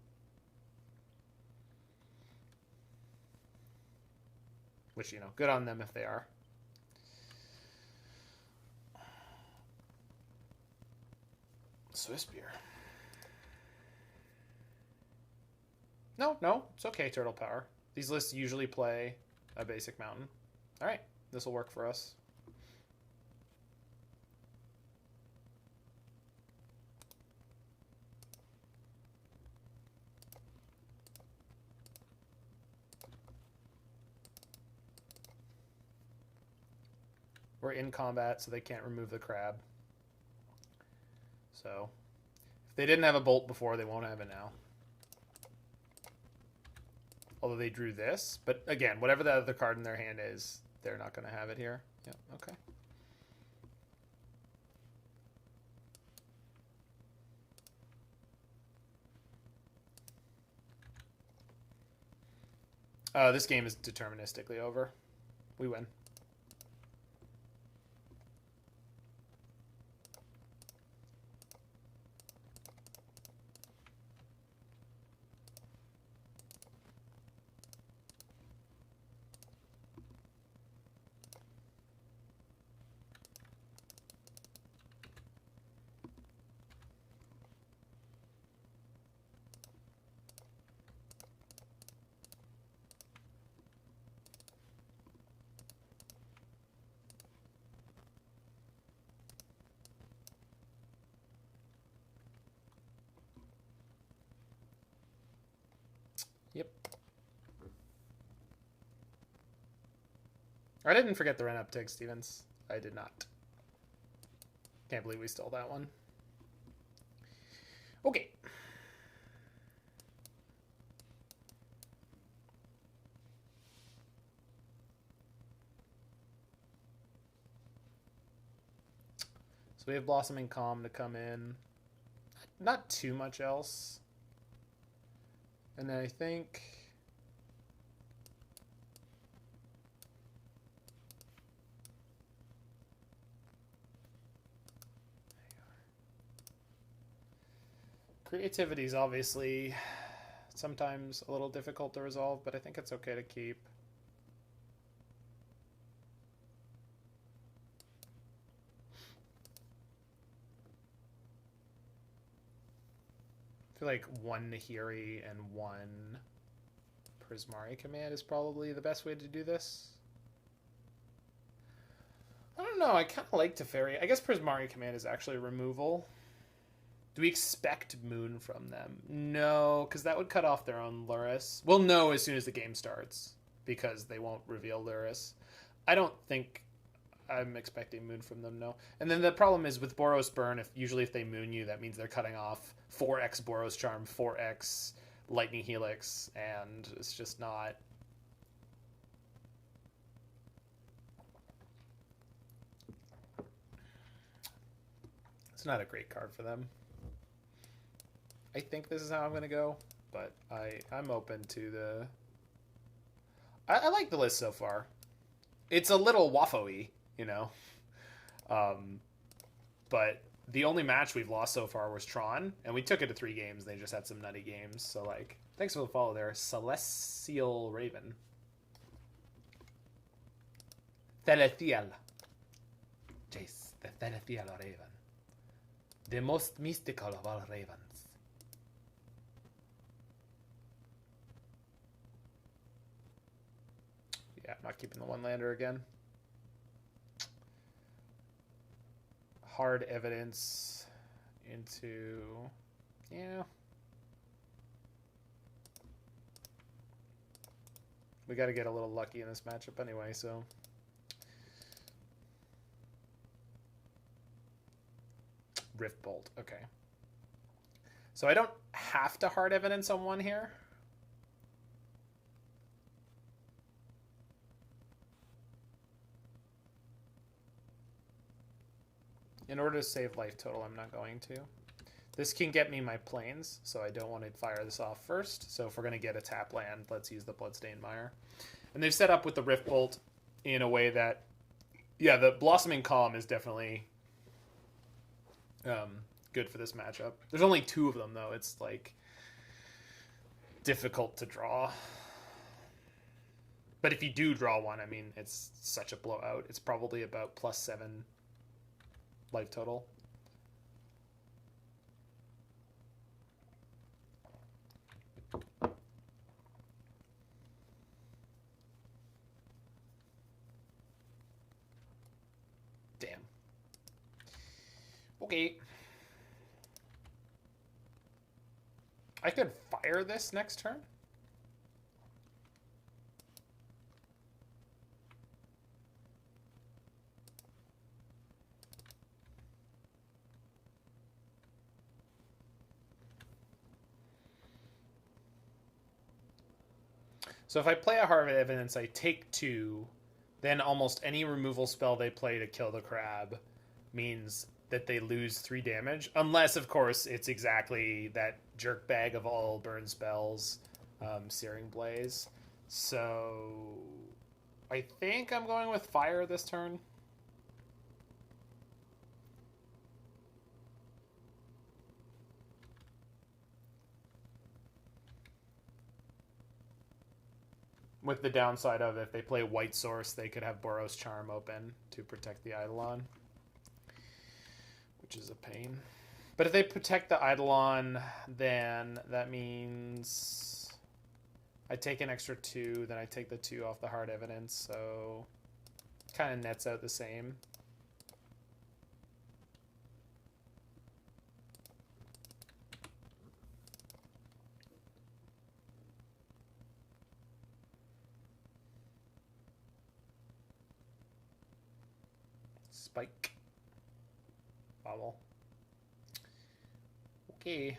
Which, you know, good on them if they are. Swiss beer. No, it's okay, Turtle Power. These lists usually play a basic mountain. Alright, this will work for us. We're in combat, so they can't remove the crab. So, if they didn't have a bolt before, they won't have it now. Although they drew this. But again, whatever the other card in their hand is, they're not going to have it here. Yeah, okay. This game is deterministically over. We win. Yep. I didn't forget the Wrenn uptick, Stevens. I did not. Can't believe we stole that one. Okay. So we have Blossoming Calm to come in. Not too much else. And then I think... Creativity is obviously sometimes a little difficult to resolve, but I think it's okay to keep. I feel like one Nahiri and one Prismari Command is probably the best way to do this. I don't know, I kind of like Teferi. I guess Prismari Command is actually removal. Do we expect Moon from them? No, because that would cut off their own Luris. We'll know as soon as the game starts, because they won't reveal Luris. I don't think I'm expecting Moon from them, no. And then the problem is with Boros Burn, usually if they Moon you, that means they're cutting off 4x Boros Charm, 4x Lightning Helix, and it's just not... It's not a great card for them. I think this is how I'm going to go, but I'm open to the... I like the list so far. It's a little Wafo-y, you know? But the only match we've lost so far was Tron, and we took it to 3 games. They just had some nutty games, so, like, thanks for the follow there. Celestial Raven. Celestial. Jace, the Celestial Raven. The most mystical of all ravens. Yeah, I'm not keeping the one-lander again. Hard evidence into... Yeah. We got to get a little lucky in this matchup anyway, so... Rift Bolt, okay. So I don't have to hard evidence on one here. In order to save life total, I'm not going to. This can get me my planes, so I don't want to fire this off first. So if we're going to get a tap land, let's use the Bloodstained Mire. And they've set up with the Rift Bolt in a way that... Yeah, the Blossoming Calm is definitely good for this matchup. There's only 2 of them, though. It's, like, difficult to draw. But if you do draw one, I mean, it's such a blowout. It's probably about +7 life total. Damn. Okay. I could fire this next turn. So if I play a Hard Evidence, I take 2, then almost any removal spell they play to kill the crab means that they lose 3 damage. Unless, of course, it's exactly that jerk bag of all burn spells, Searing Blaze. So I think I'm going with fire this turn. With the downside of if they play White Source, they could have Boros Charm open to protect the Eidolon, which is a pain. But if they protect the Eidolon, then that means I take an extra 2, then I take the 2 off the Hard Evidence, so kind of nets out the same. Spike. Bobble. Okay.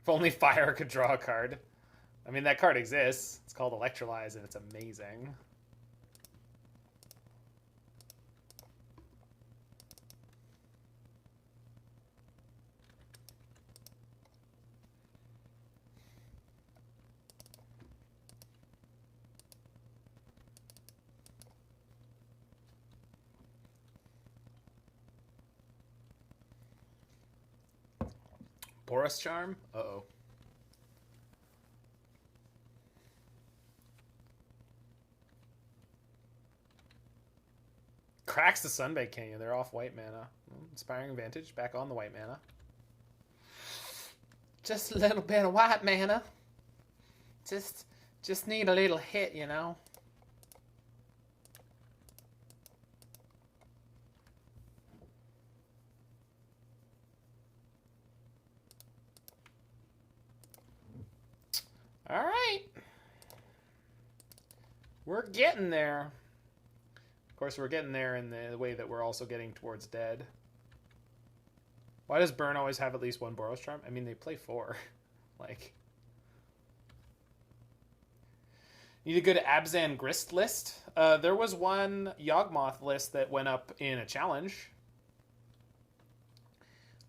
If only Fire could draw a card. I mean, that card exists. It's called Electrolyze, and it's amazing. Boros Charm? Uh-oh. Cracks the Sunbake Canyon. They're off white mana. Inspiring Advantage. Back on the white mana. Just a little bit of white mana. Just need a little hit, you know? All right. We're getting there. Of course, we're getting there in the way that we're also getting towards dead. Why does Burn always have at least one Boros Charm? I mean, they play 4. Like, need a good Abzan Grist list. There was one Yawgmoth list that went up in a challenge.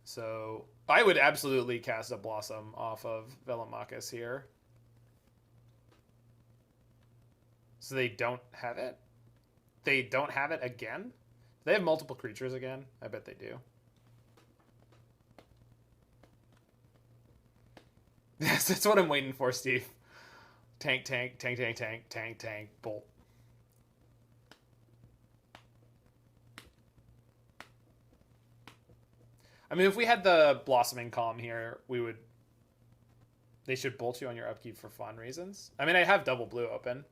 So I would absolutely cast a Blossom off of Velomachus here. So they don't have it? They don't have it again? They have multiple creatures again? I bet they do. Yes, that's what I'm waiting for, Steve. Tank, tank, tank, tank, tank, tank, tank, bolt. I mean, if we had the Blossoming Calm here, we would... They should bolt you on your upkeep for fun reasons. I mean, I have double blue open.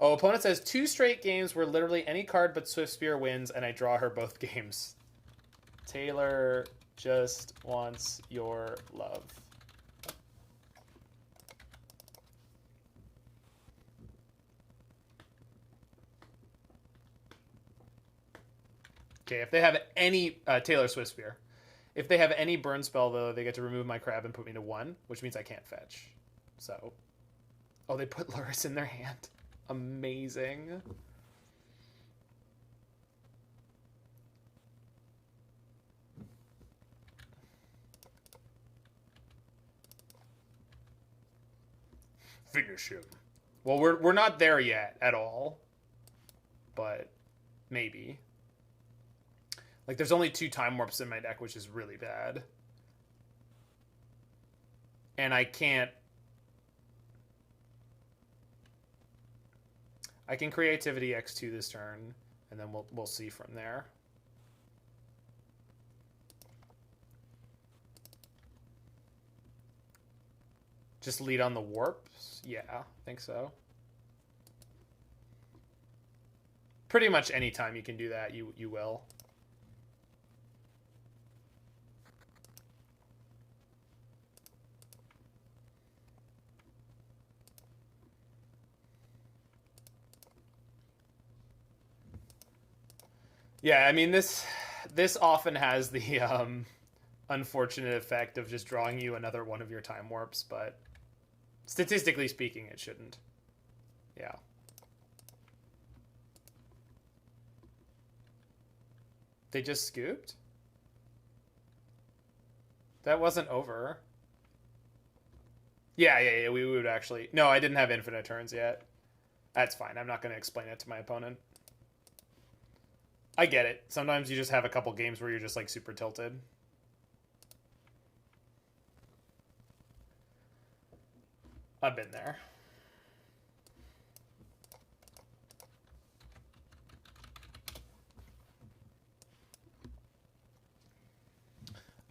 Oh, opponent says 2 straight games where literally any card but Swiftspear wins, and I draw her both games. Taylor just wants your love. Okay, if they have any... Taylor Swiftspear. If they have any burn spell, though, they get to remove my crab and put me to 1, which means I can't fetch. So... Oh, they put Luris in their hand. Amazing. Finish him. Well, we're not there yet at all, but maybe. Like, there's only 2 Time Warps in my deck, which is really bad. And I can't... I can Creativity X2 this turn, and then we'll see from there. Just lead on the warps? Yeah, I think so. Pretty much any time you can do that, you will. Yeah, I mean, this often has the unfortunate effect of just drawing you another one of your Time Warps, but statistically speaking, it shouldn't. Yeah. They just scooped? That wasn't over. Yeah, we would actually... No, I didn't have infinite turns yet. That's fine. I'm not going to explain it to my opponent. I get it. Sometimes you just have a couple games where you're just, like, super tilted. I've been there.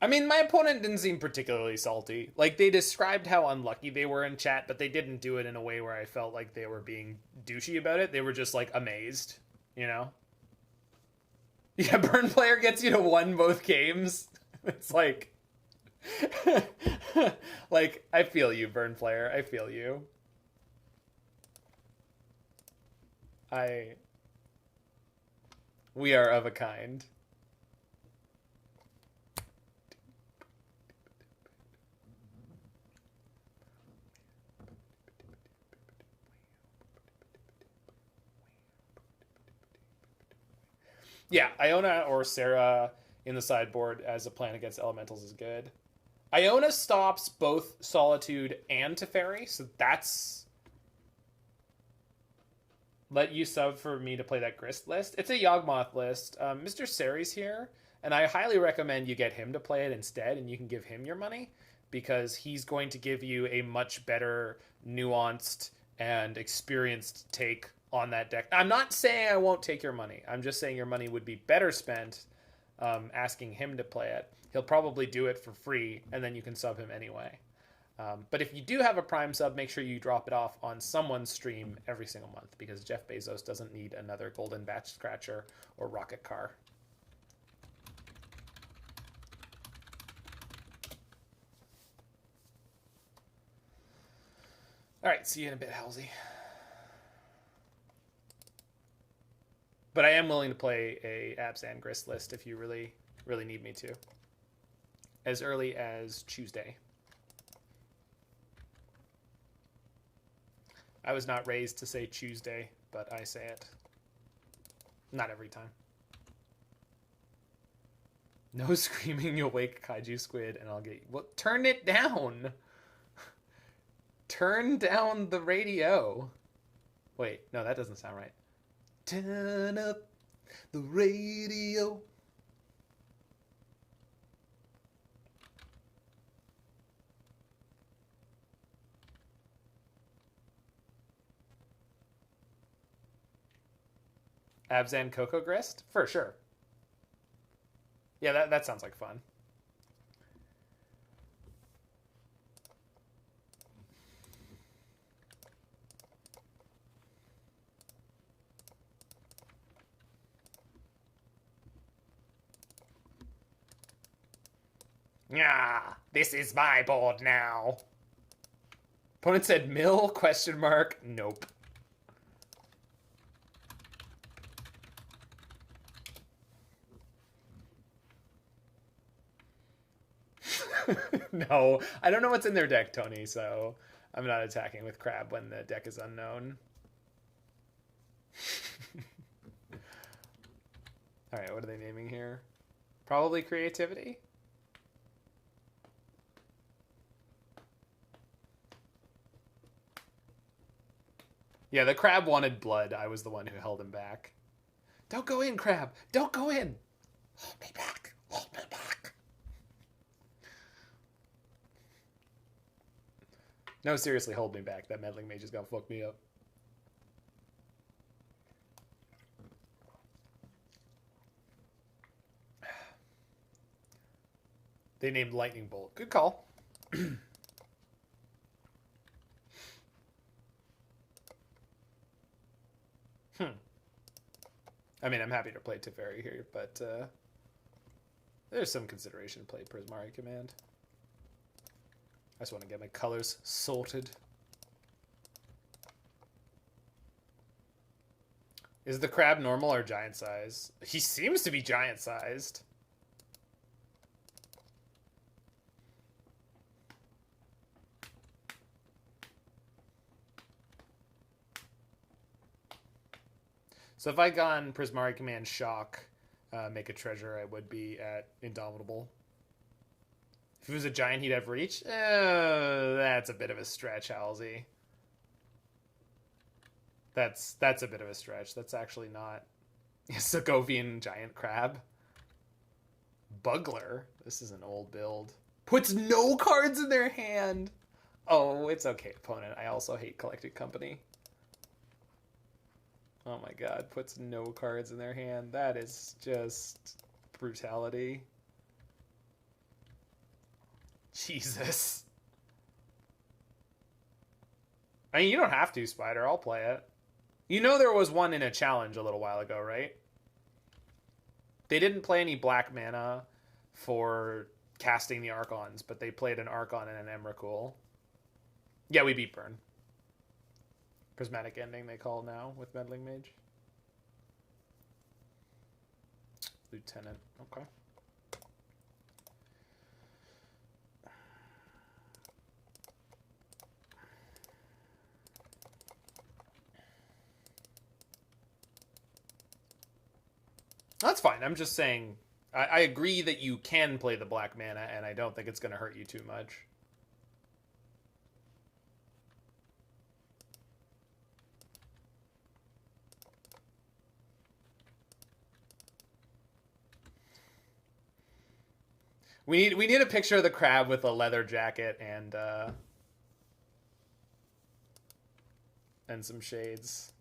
I mean, my opponent didn't seem particularly salty. Like, they described how unlucky they were in chat, but they didn't do it in a way where I felt like they were being douchey about it. They were just, like, amazed, you know? Yeah, burn player gets you to 1 both games. It's like... like, I feel you, burn player. I feel you. We are of a kind. Yeah, Iona or Sarah in the sideboard as a plan against elementals is good. Iona stops both Solitude and Teferi, so that's... Let you sub for me to play that Grist list. It's a Yawgmoth list. Mr. Sari's here, and I highly recommend you get him to play it instead, and you can give him your money, because he's going to give you a much better, nuanced, and experienced take on that deck. I'm not saying I won't take your money. I'm just saying your money would be better spent asking him to play it. He'll probably do it for free, and then you can sub him anyway. But if you do have a Prime sub, make sure you drop it off on someone's stream every single month, because Jeff Bezos doesn't need another Golden Batch Scratcher or Rocket Car. All right, see you in a bit, Halsey. But I am willing to play a Abzan Grist list if you really, really need me to. As early as Tuesday. I was not raised to say Tuesday, but I say it. Not every time. No screaming, you'll wake Kaiju Squid and I'll get you. Well, turn it down! Turn down the radio. Wait, no, that doesn't sound right. Turn up the radio. Abzan Cocoa Grist? For sure. Yeah, that sounds like fun. Yeah, this is my board now. Opponent said mill, question mark, nope. No, I don't know what's in their deck, Tony, so I'm not attacking with Crab when the deck is unknown. Alright, what are they naming here? Probably Creativity? Yeah, the Crab wanted blood. I was the one who held him back. Don't go in, Crab! Don't go in! Hold me back! Hold me back! No, seriously, hold me back. That Meddling Mage is gonna fuck me up. They named Lightning Bolt. Good call. I mean, I'm happy to play Teferi here, but there's some consideration to play Prismari Command. I just want to get my colors sorted. Is the Crab normal or giant size? He seems to be giant sized. So if I'd gone Prismari Command Shock, make a treasure, I would be at Indomitable. If he was a giant, he'd have reach. That's a bit of a stretch, Halsey. That's a bit of a stretch. That's actually not a Sokovian giant crab. Bugler. This is an old build. Puts no cards in their hand. Oh, it's okay, opponent. I also hate Collected Company. Oh my god, puts no cards in their hand. That is just brutality. Jesus. I mean, you don't have to, Spider. I'll play it. You know there was one in a challenge a little while ago, right? They didn't play any black mana for casting the Archons, but they played an Archon and an Emrakul. Yeah, we beat Burn. Prismatic Ending, they call now, with Meddling Mage. Lieutenant. Okay. That's fine. I'm just saying, I agree that you can play the black mana, and I don't think it's going to hurt you too much. We need a picture of the crab with a leather jacket and some shades.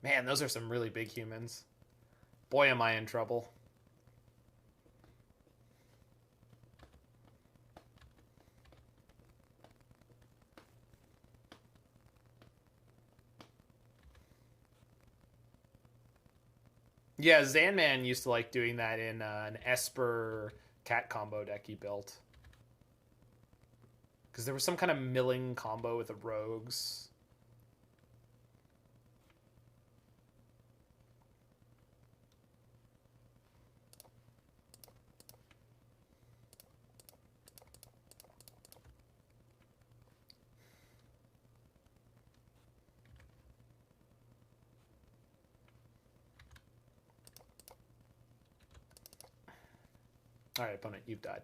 Man, those are some really big humans. Boy, am I in trouble. Yeah, Zanman used to like doing that in an Esper cat combo deck he built. Because there was some kind of milling combo with the rogues. All right, opponent, you've died.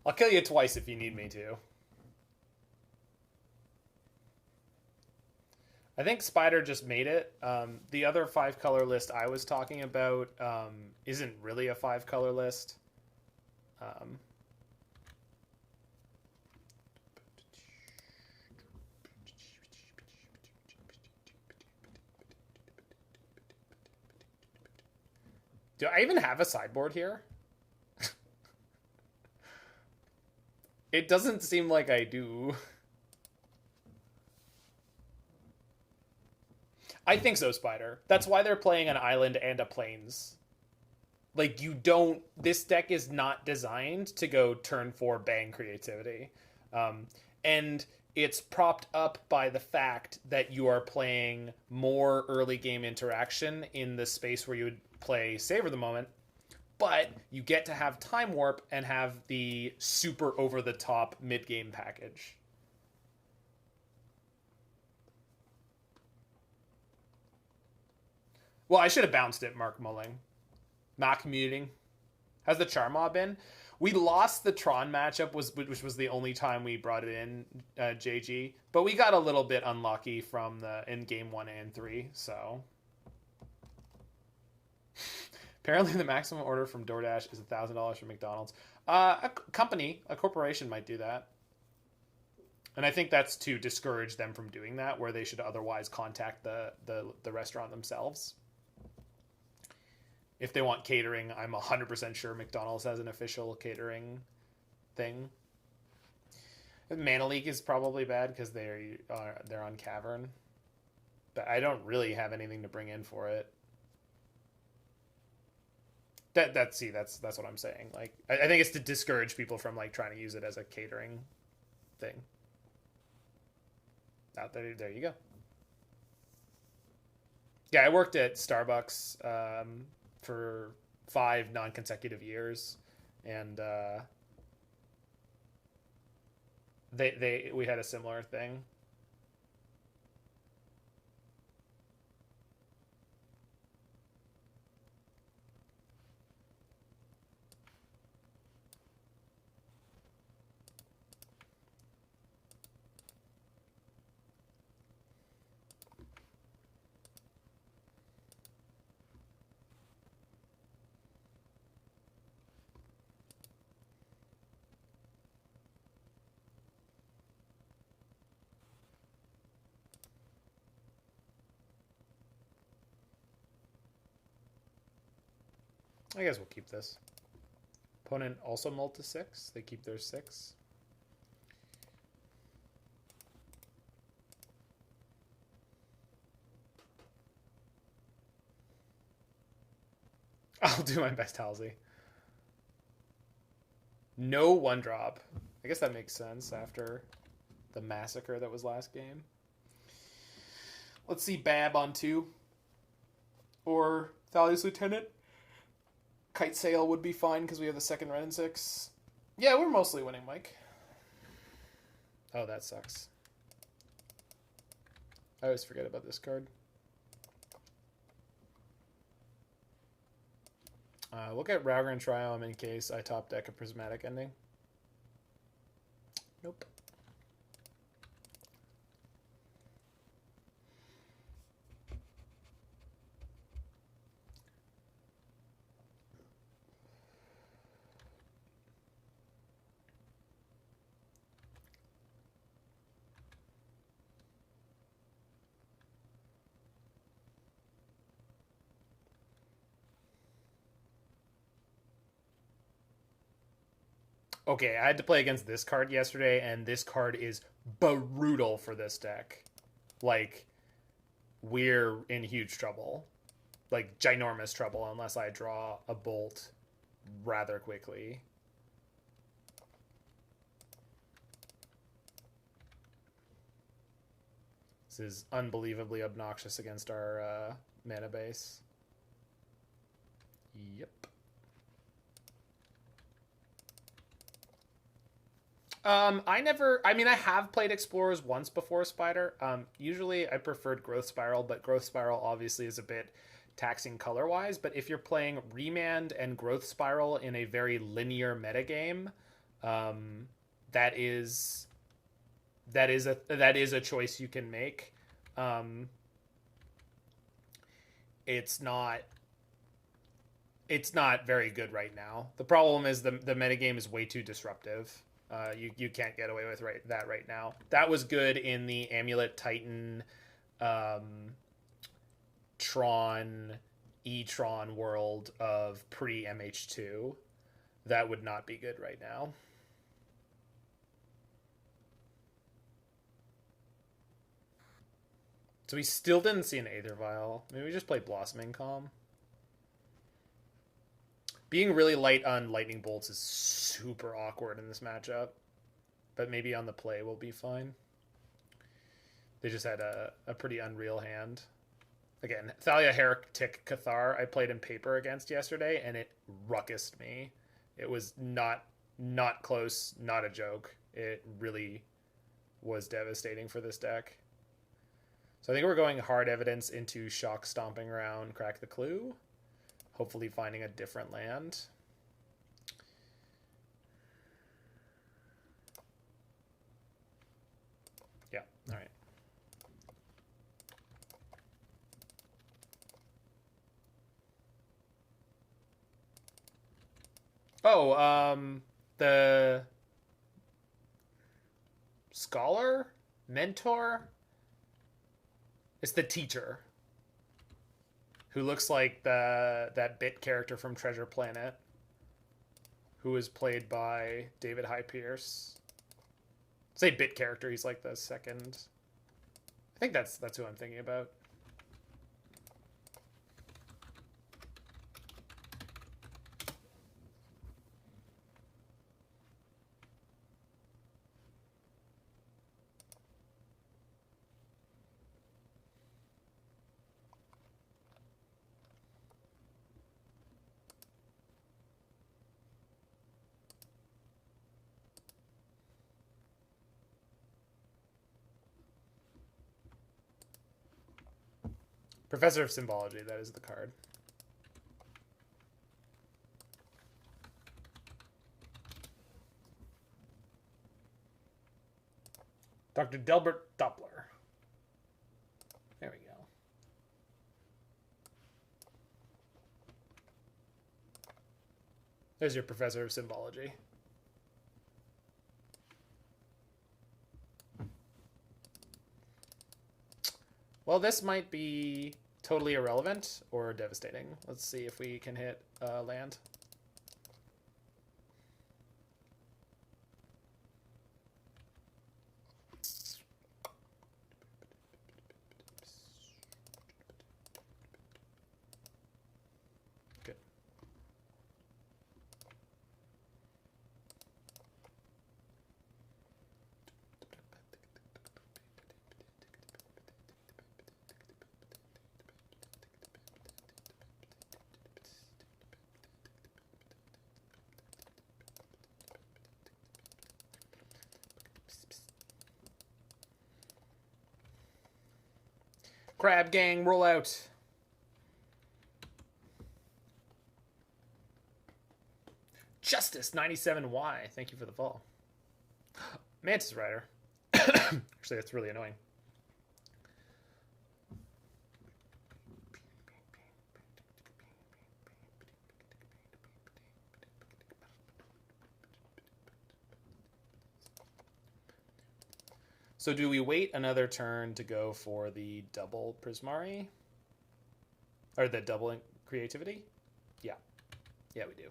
I'll kill you twice if you need me to. I think Spider just made it. The other 5-color list I was talking about isn't really a 5-color list. Do I even have a sideboard here? It doesn't seem like I do. I think so, Spider. That's why they're playing an island and a plains. Like, you don't... This deck is not designed to go turn 4 bang creativity. And it's propped up by the fact that you are playing more early game interaction in the space where you would play Savor the Moment. But you get to have Time Warp and have the super over-the-top mid-game package. Well, I should have bounced it, Mark Mulling. Not commuting. Has the Charmaw been? We lost the Tron matchup, which was the only time we brought it in, JG. But we got a little bit unlucky in game 1 and 3, so... Apparently the maximum order from DoorDash is $1,000 from McDonald's. A corporation might do that. And I think that's to discourage them from doing that, where they should otherwise contact the restaurant themselves. If they want catering, I'm 100% sure McDonald's has an official catering thing. Mana Leak is probably bad because they're on Cavern. But I don't really have anything to bring in for it. That's what I'm saying. Like, I think it's to discourage people from like trying to use it as a catering thing. Out there you go. Yeah, I worked at Starbucks for 5 non-consecutive years, and we had a similar thing. I guess we'll keep this. Opponent also mulled to 6. They keep their 6. I'll do my best, Halsey. No 1-drop. I guess that makes sense after the massacre that was last game. Let's see Bab on 2. Or Thalia's Lieutenant. Kite Sail would be fine because we have the second Wrenn and Six. Yeah, we're mostly winning, Mike. Oh, that sucks. I always forget about this card. We'll get Raugrin Triome in case I top deck a Prismatic Ending. Nope. Okay, I had to play against this card yesterday, and this card is brutal for this deck. Like, we're in huge trouble. Like, ginormous trouble unless I draw a bolt rather quickly. This is unbelievably obnoxious against our mana base. Yep. I have played Explorers once before Spider. Usually I preferred Growth Spiral, but Growth Spiral obviously is a bit taxing color-wise. But if you're playing Remand and Growth Spiral in a very linear metagame, that is a choice you can make. It's not very good right now. The problem is the metagame is way too disruptive. You can't get away with that right now. That was good in the Amulet Titan, Tron, E-Tron world of pre-MH2. That would not be good right now. So we still didn't see an Aether Vial. Maybe we just played Blossoming Calm. Being really light on Lightning Bolts is super awkward in this matchup. But maybe on the play we'll be fine. They just had a pretty unreal hand. Again, Thalia Heretic Cathar I played in paper against yesterday, and it ruckused me. It was not close, not a joke. It really was devastating for this deck. So I think we're going hard evidence into Shock, Stomping Ground, Crack the Clue. Hopefully finding a different land. Yeah, all right. Oh, the scholar? Mentor? It's the teacher. Who looks like that bit character from Treasure Planet, who is played by David Hyde Pierce. Say bit character, he's like the second. I think that's who I'm thinking about. Professor of Symbology, that is the card. Dr. Delbert Doppler. There we go. There's your Professor of Symbology. Well, this might be totally irrelevant or devastating. Let's see if we can hit land. Good. Crab gang, roll out. Justice 97Y. Thank you for the follow. Mantis Rider. Actually, that's really annoying. So do we wait another turn to go for the double Prismari? Or the double creativity? Yeah. Yeah, we do.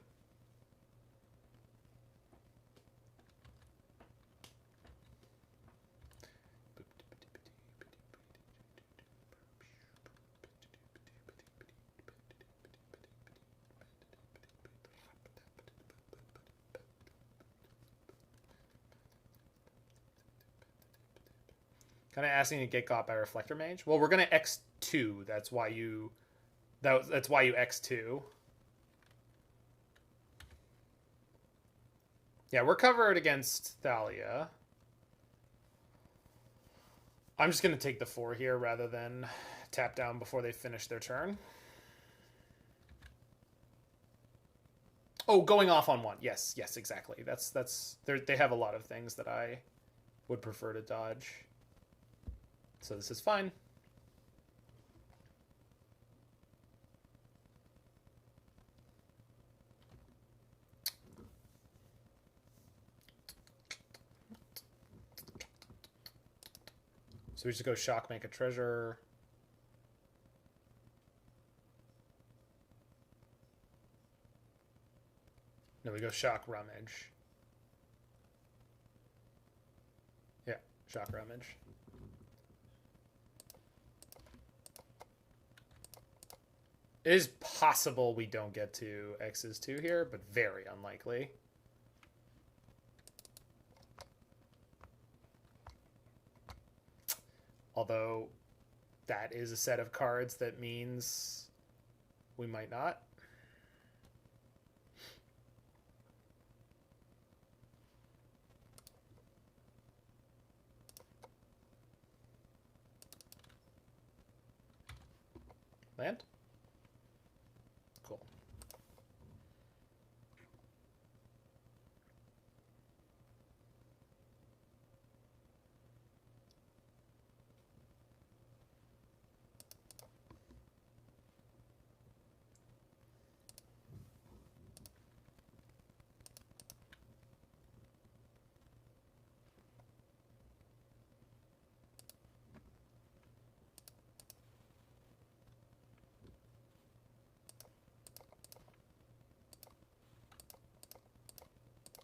Kind of asking to get got by Reflector Mage. Well, we're gonna X2. That's why you. That's why you X2. Yeah, we're covered against Thalia. I'm just gonna take the 4 here rather than tap down before they finish their turn. Oh, going off on 1. Yes, yes, exactly. That's they have a lot of things that I would prefer to dodge. So this is fine. So we just go shock, make a treasure. No, we go shock, rummage. Yeah, shock, rummage. It is possible we don't get to X's 2 here, but very unlikely. Although that is a set of cards that means we might not. Land? Cool.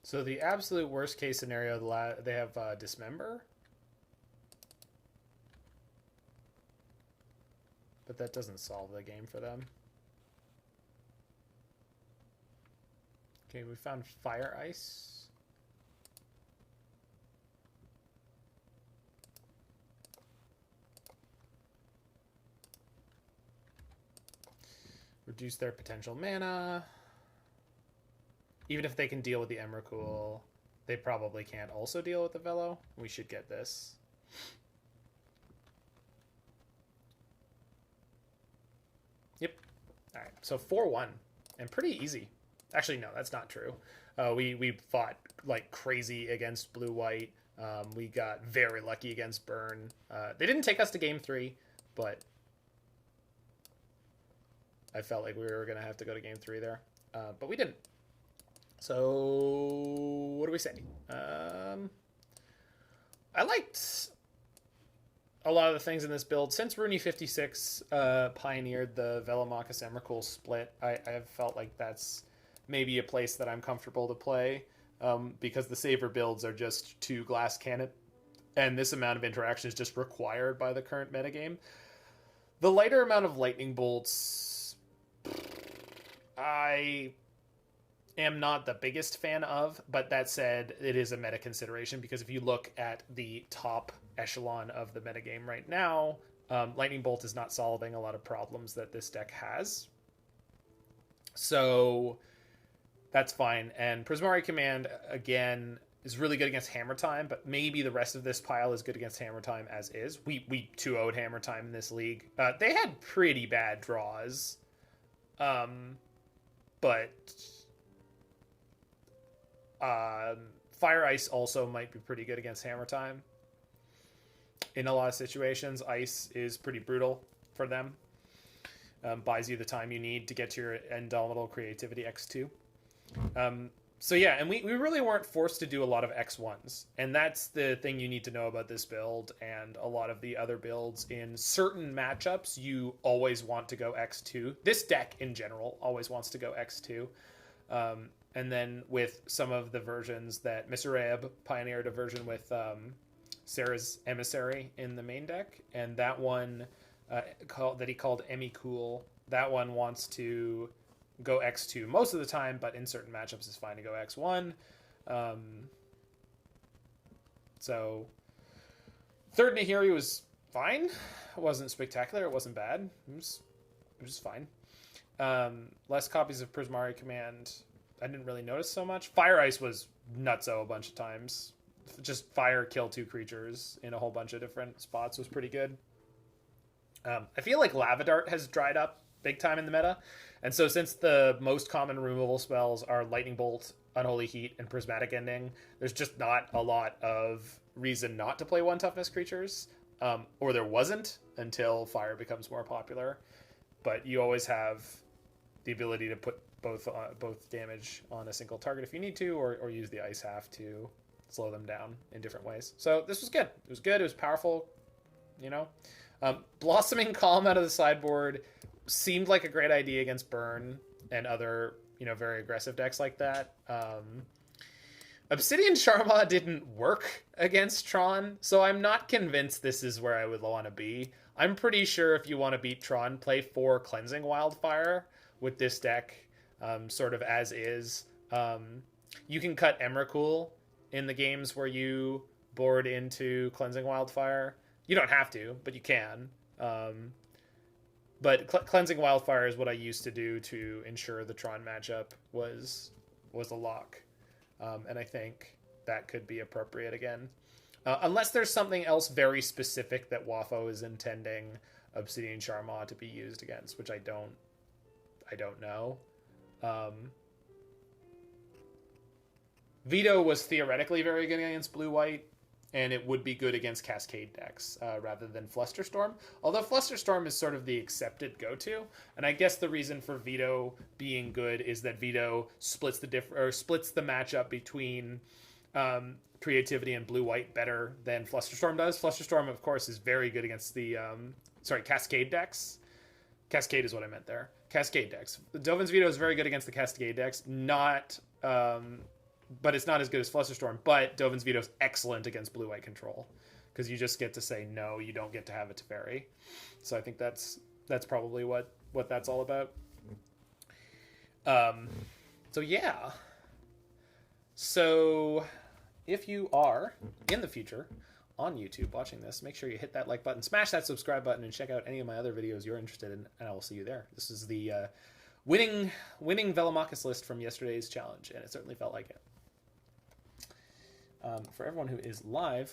So the absolute worst case scenario, they have Dismember. But that doesn't solve the game for them. Okay, we found Fire Ice. Reduce their potential mana. Even if they can deal with the Emrakul, they probably can't also deal with the Velo. We should get this. Yep. All right. So 4-1 and pretty easy. Actually, no, that's not true. We fought like crazy against blue-white. We got very lucky against Burn. They didn't take us to game 3, but I felt like we were going to have to go to game 3 there. But we didn't. So what do we say? I a lot of the things in this build. Since Rooney 56 pioneered the Velomachus Emrakul split, I have felt like that's maybe a place that I'm comfortable to play, because the saver builds are just 2 glass cannon, and this amount of interaction is just required by the current metagame. The lighter amount of lightning bolts, I am not the biggest fan of, but that said, it is a meta consideration, because if you look at the top echelon of the metagame right now, lightning bolt is not solving a lot of problems that this deck has. So that's fine. And Prismari Command, again, is really good against Hammer Time, but maybe the rest of this pile is good against Hammer Time as is. We 2-0'd Hammer Time in this league. They had pretty bad draws. But Fire Ice also might be pretty good against Hammer Time. In a lot of situations, Ice is pretty brutal for them. Buys you the time you need to get to your Indomitable Creativity X2. So yeah, and we really weren't forced to do a lot of X1s. And that's the thing you need to know about this build and a lot of the other builds. In certain matchups, you always want to go X2. This deck, in general, always wants to go X2. And then with some of the versions that Miseraeb pioneered a version with Sarah's Emissary in the main deck. And that one that he called Emrakul, that one wants to go X2 most of the time, but in certain matchups it's fine to go X1. So third Nahiri was fine. It wasn't spectacular. It wasn't bad. It was fine. Less copies of Prismari Command, I didn't really notice so much. Fire Ice was nutso a bunch of times. Just fire, kill 2 creatures in a whole bunch of different spots was pretty good. I feel like Lava Dart has dried up big time in the meta. And so since the most common removal spells are Lightning Bolt, Unholy Heat, and Prismatic Ending, there's just not a lot of reason not to play 1 toughness creatures. Or there wasn't until Fire becomes more popular. But you always have the ability to put both damage on a single target if you need to, or use the Ice Half to slow them down in different ways. So this was good. It was good. It was powerful, you know. Blossoming Calm out of the sideboard seemed like a great idea against Burn and other, very aggressive decks like that. Obsidian Charmaw didn't work against Tron, so I'm not convinced this is where I would want to be. I'm pretty sure if you want to beat Tron, play 4 Cleansing Wildfire with this deck, sort of as is. You can cut Emrakul in the games where you board into Cleansing Wildfire. You don't have to, but you can. But Cleansing Wildfire is what I used to do to ensure the Tron matchup was a lock. And I think that could be appropriate again. Unless there's something else very specific that Wafo is intending Obsidian Charmaw to be used against, which I don't know. Veto was theoretically very good against blue-white, and it would be good against Cascade decks rather than Flusterstorm. Although Flusterstorm is sort of the accepted go-to, and I guess the reason for Veto being good is that Veto splits the matchup between Creativity and blue-white better than Flusterstorm does. Flusterstorm, of course, is very good against the Cascade decks. Cascade is what I meant there. Cascade decks. Dovin's Veto is very good against the Cascade decks, but it's not as good as Flusterstorm. But Dovin's Veto is excellent against blue-white control, because you just get to say no, you don't get to have a Teferi. So I think that's probably what that's all about. So yeah. So if you are in the future on YouTube watching this, make sure you hit that like button, smash that subscribe button, and check out any of my other videos you're interested in, and I will see you there. This is the winning Velomachus list from yesterday's challenge, and it certainly felt like it. For everyone who is live